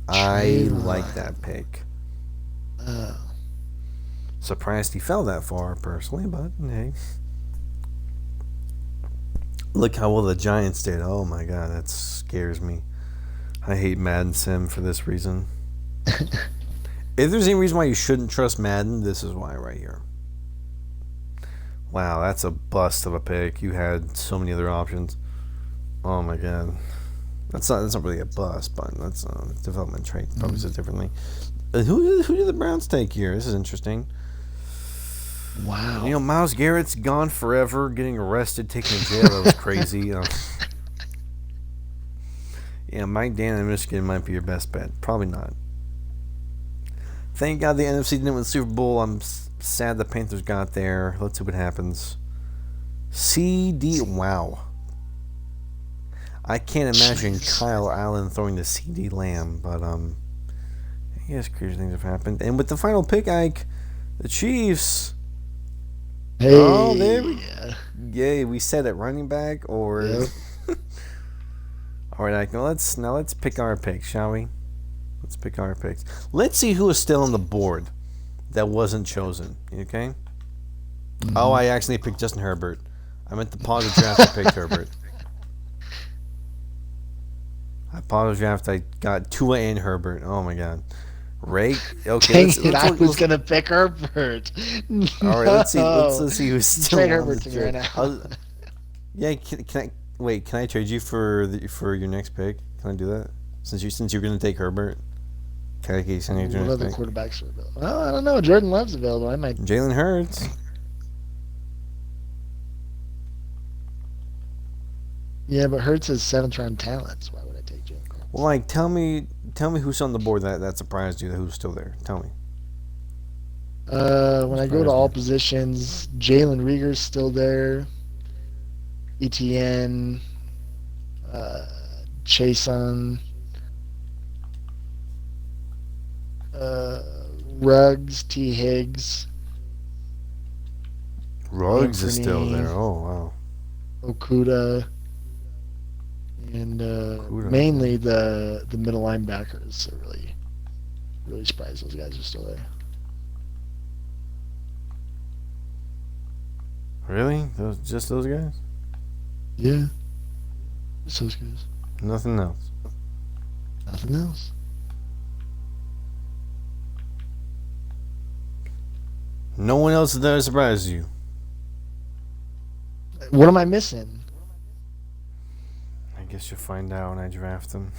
I like that pick. Surprised he fell that far, personally, but hey. Look how well the Giants did. Oh my God, that scares me. I hate Madden Sim for this reason. If there's any reason why you shouldn't trust Madden, this is why right here. Wow, that's a bust of a pick. You had so many other options. Oh my God. That's not really a bust, but that's a development trait. Probably says differently. Who did the Browns take here? This is interesting. Wow. You know, Myles Garrett's gone forever, getting arrested, taken to jail. That was crazy. Yeah, Mike Dan in Michigan might be your best bet. Probably not. Thank God the NFC didn't win the Super Bowl. I'm sad the Panthers got there. Let's see what happens. CD. Wow. I can't imagine Kyle Allen throwing to CD Lamb, but I guess crazy things have happened. And with the final pick, Ike, the Chiefs. Hey. Oh, there we go. Yay, we said it, running back or. Yep. All right, Ike. Now let's pick our picks, shall we? Let's pick our picks. Let's see who is still on the board that wasn't chosen. Okay. Mm-hmm. Oh, I actually picked Justin Herbert. I meant to pause the draft. I picked Herbert. I paused the draft. I got Tua and Herbert. Oh my God. Ray. Okay. I was gonna pick Herbert. No. All right. Let's see who's still trade on Herbert the to me right now. Yeah. Can I wait? Can I trade you for your next pick? Can I do that? Since you're gonna take Herbert. Can I send you your What next other pick? quarterbacks are available? Well, I don't know. Jordan Love's available. I might. Jalen Hurts. Yeah, but Hurts is 7th round talent. So why would I take Jalen Hurts? Well, like tell me who's on the board that surprised you. Who's still there? Tell me. When I go to all positions, Jalen Rieger's still there. ETN, Chason, Ruggs, T. Higgs. Ruggs is still there. Oh wow. Okuda. And mainly the middle linebackers are really surprised those guys are still there. Really? Just those guys? Yeah. Just those guys. Nothing else. Nothing else. No one else is there to surprise you. What am I missing? I guess you'll find out when I draft them.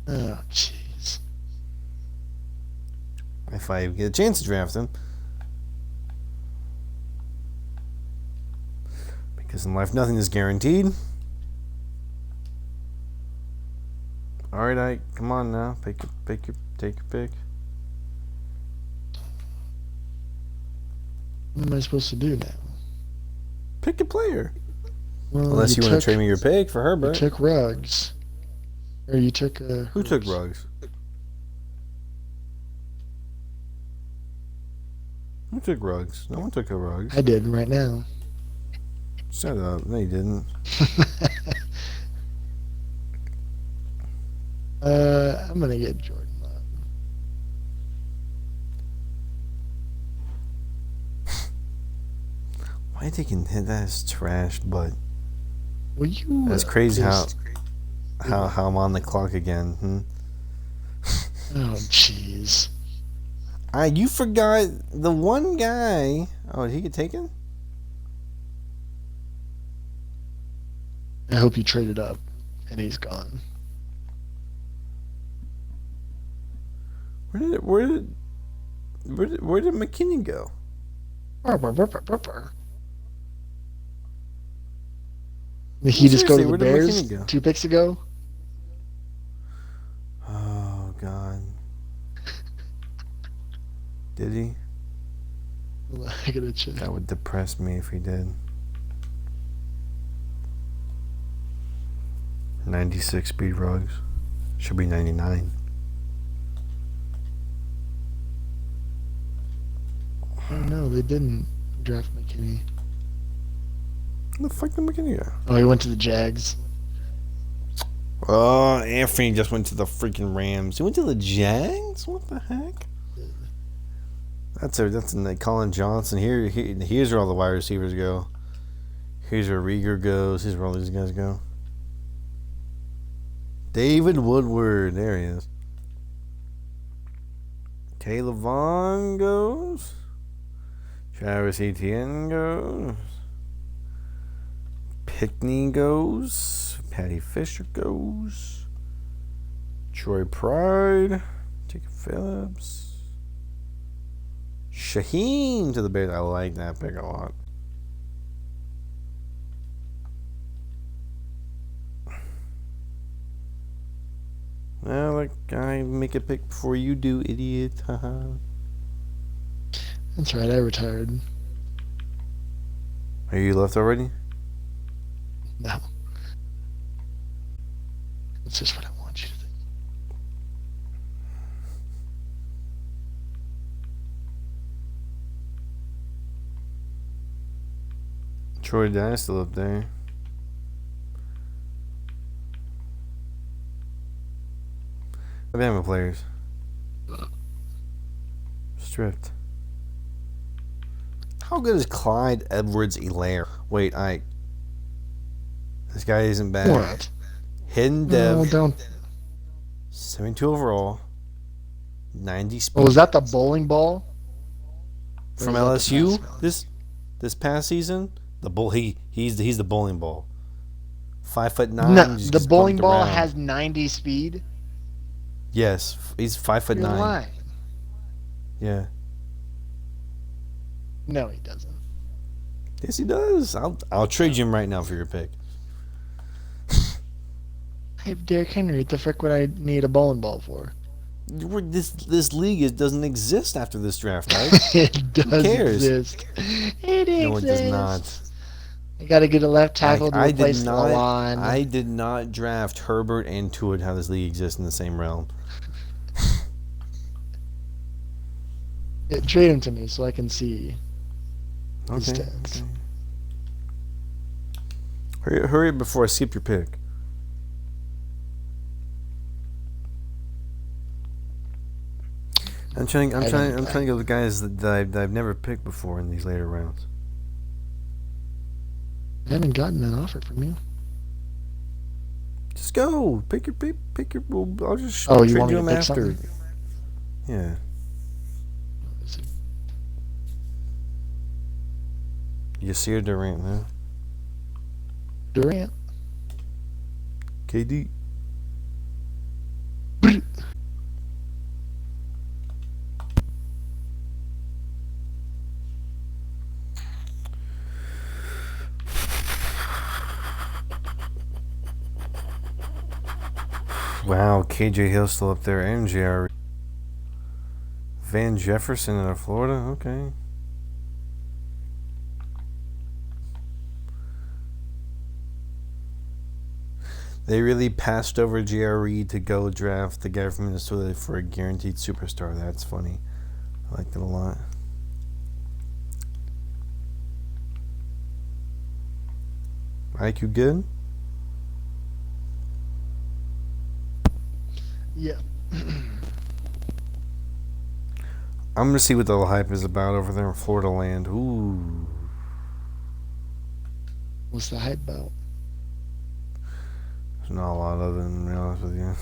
Oh, jeez. If I get a chance to draft them. Because in life, nothing is guaranteed. All right, Ike, come on now. Take your pick. What am I supposed to do now? Pick a player. Well, Unless you want to trade me your pick for Herbert. You took Ruggs. Or you took... Who took Ruggs? Who took Ruggs? No one took a Ruggs. I did right now. Shut up. No, you didn't. I'm going to get Jordan Love. Why taking hit? That is trash, but Will you? that's crazy Just, how I'm on the clock again. oh, jeez. You forgot the one guy. Oh, did he get taken? I hope you traded up, and he's gone. Where did McKinney go? Did he just go Seriously, to the where did Bears McKinney go? 2 picks ago? Oh God, did he? I gotta check. That would depress me if he did. 96 speed rugs. Should be 99. Oh no, they didn't draft McKinney. Where the fuck did McKinney go? Oh, he went to the Jags. Oh, Anthony just went to the freaking Rams. He went to the Jags? What the heck? That's Colin Johnson. Here's where all the wide receivers go. Here's where Rieger goes. Here's where all these guys go. David Woodward. There he is. Taylor Vaughn goes. Travis Etienne goes. Pickney goes. Patty Fisher goes. Troy Pride. Jacob Phillips. Shaheen to the Bears. I like that pick a lot. Well, like, I make a pick before you do, idiot. That's right, I retired. Are you left already? No. It's just what I want you to think. Troy Dye still up there. Alabama players. Stripped. How good is Clyde Edwards-Helaire? Wait, Ike. This guy isn't bad. What? Hidden No, Dev. don't. 72 overall. 90 speed. Oh, was that the bowling ball? Or From was that the LSU basketball? this past season? He's the bowling ball. 5'9". No, Just the gets bowling bumped ball around. has 90 speed. Yes, he's 5'9". You're lying. Yeah. No, he doesn't. Yes, he does. I'll trade you him right now for your pick. I have Derrick Henry. What the frick would I need a bowling ball for? This league doesn't exist after this draft, right? It does cares? exist. It No, it does exists. not. You got to get a left tackle to I replace did not. Lalonde. I did not draft Herbert and Tua to have this league exist in the same realm. Yeah, trade him to me so I can see his Okay. stats. Hurry up before I skip your pick. I'm trying to go with guys that I've never picked before in these later rounds. I haven't gotten an offer from you. Just go. Pick your pick. I'll just Oh, you trade want me you to them pick after. something? Yeah. Yasir Durant, huh? Durant. KD. Wow, KJ Hill still up there and JR. Van Jefferson out of Florida, okay. They really passed over JRE to go draft the guy from Minnesota for a guaranteed superstar. That's funny. I liked it a lot. Ike, you good? Yeah. I'm gonna see what the hype is about over there in Florida land. Ooh. What's the hype about? There's not a lot of it, to be honest with you.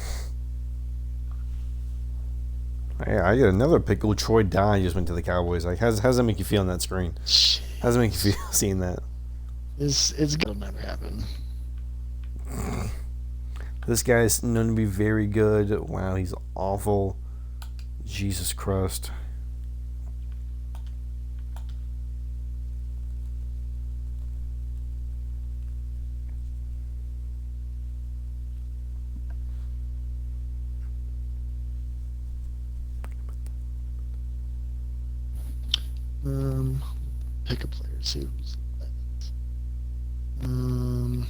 Hey, I get another pick. Oh, Troy Dye just went to the Cowboys. Like, how's that make you feel on that screen? How does it make you feel seeing that? It's gonna never happen. This guy's known to be very good. Wow, he's awful. Jesus Christ. Pick a player. See who's um.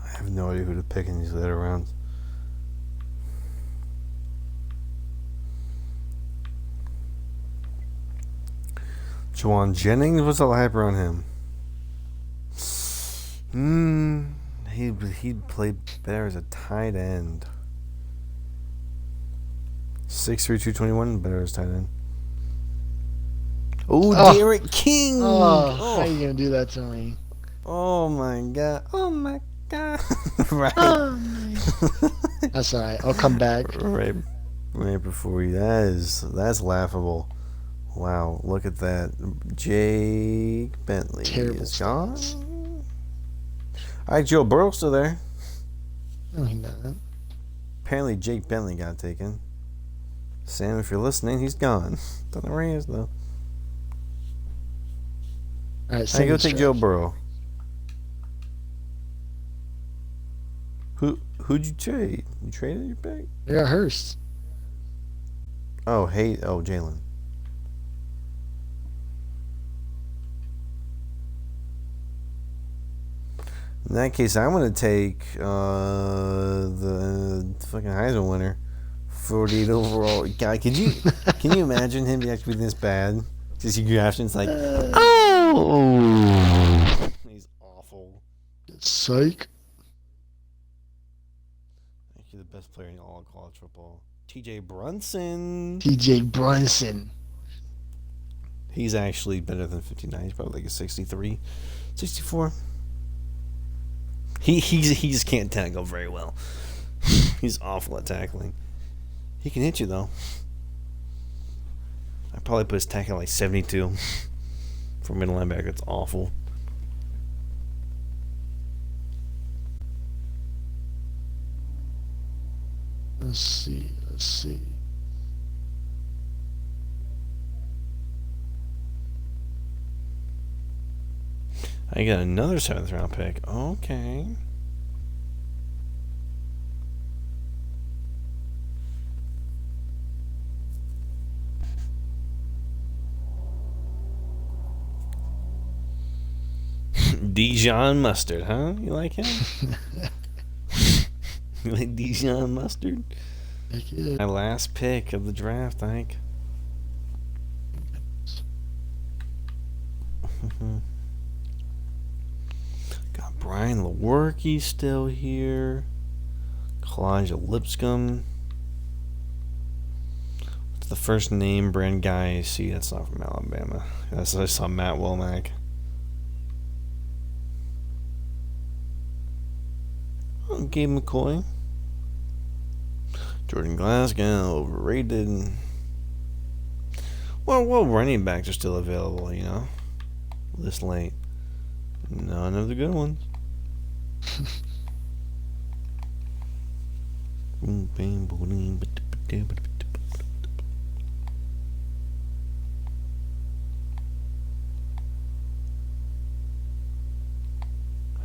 I have no idea who to pick in these later rounds. Juwan Jennings, what's the hype around him? He'd play better as a tight end. 6'3", 221, better as tight end. Oh, Derek King! Oh, how are you gonna do that to me? Oh my god! Oh my god! Right. That's alright. I'll come back. Right before you. That's laughable. Wow, look at that. Jake Bentley is gone. Alright, Joe Burrow's still there. No, he's not. Apparently Jake Bentley got taken. Sam, if you're listening, he's gone. Don't know where he is though. Alright, I go take Joe Burrow. Who'd you trade? You traded your pick? Yeah, Hurst. Oh, Jalen. In that case, I'm gonna take the fucking Heisman winner, 48 overall. God, can you imagine him actually being this bad? Just you draft him, it's like, oh, he's awful. Psych. Actually, the best player in all of college football, T.J. Brunson. He's actually better than 59. He's probably like a 63, 64. He just can't tackle very well. He's awful at tackling. He can hit you though. I probably put his tackle like 72 for middle linebacker. It's awful. Let's see. I got another 7th round pick. Okay. Dijon Mustard, huh? You like him? You like Dijon Mustard? Heck yeah. My last pick of the draft, Ike. Got Brian Lewerke still here. Kalijah Lipscomb. What's the first name brand guy I see that's not from Alabama? I saw Matt Womack. Oh, Gabe McCoy. Jordan Glasgow, overrated. Well, running backs are still available, you know. This late. None of the good ones. I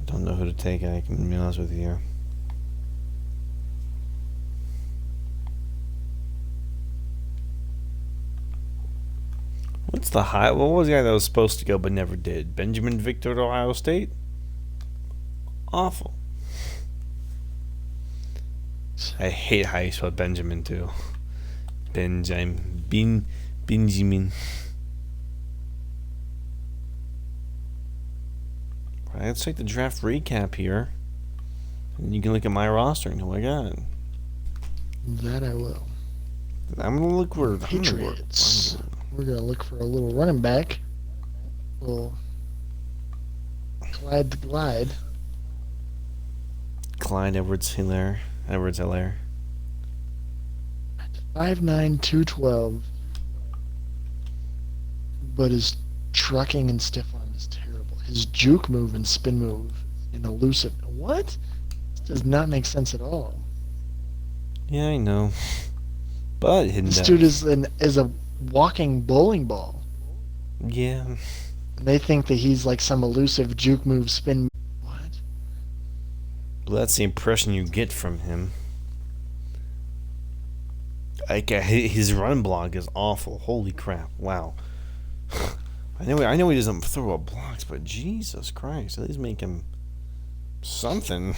don't know who to take. I can be honest with you here. What's the high? What was the guy that was supposed to go but never did? Benjamin Victor at Ohio State? Awful. I hate how you spell Benjamin too. Benjamin. Right, let's take the draft recap here. And you can look at my roster and who I got. That I will. I'm gonna look where Patriots. We're gonna look for a little running back. Little Clyde the Glide. Clyde Edwards-Helaire. 5'9", 212. But his trucking and stiff arm is terrible. His juke move and spin move and elusive. What? This does not make sense at all. Yeah, I know. But hidden This depth. dude is a walking bowling ball. Yeah. And they think that he's like some elusive juke move spin. What? Well, that's the impression you get from him. Like his run block is awful. Holy crap! Wow. I know he doesn't throw up blocks, but Jesus Christ, at least make him something.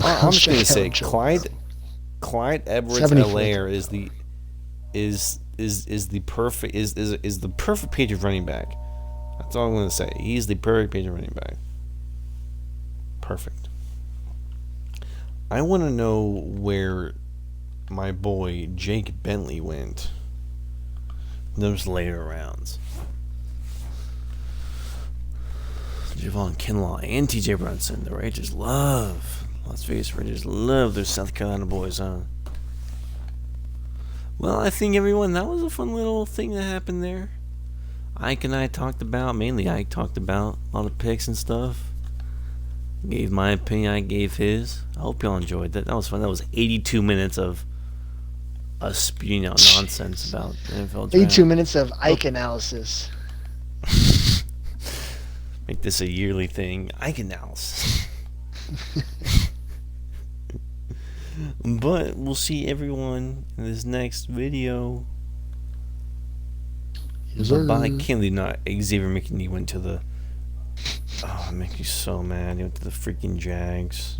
I'm just gonna say Clyde Edwards-Helaire is the perfect Patriot running back. That's all I'm gonna say. He's the perfect Patriot running back. Perfect. I want to know where my boy Jake Bentley went those later rounds. Javon Kinlaw and TJ Brunson, the Raiders love. Las Vegas Raiders love their South Carolina boys, huh? Well, I think everyone, that was a fun little thing that happened there. Ike and I talked about, mainly Ike talked about a lot of picks and stuff. Gave my opinion, I gave his. I hope y'all enjoyed that. That was fun. That was 82 minutes of us spewing out nonsense about the NFL draft. 82 minutes of Ike analysis. Make this a yearly thing. Ike analysis. But we'll see everyone in this next video. Yes, Bye. Can't believe not Xavier McKinney went to the. Oh, it makes me so mad. He went to the freaking Jags.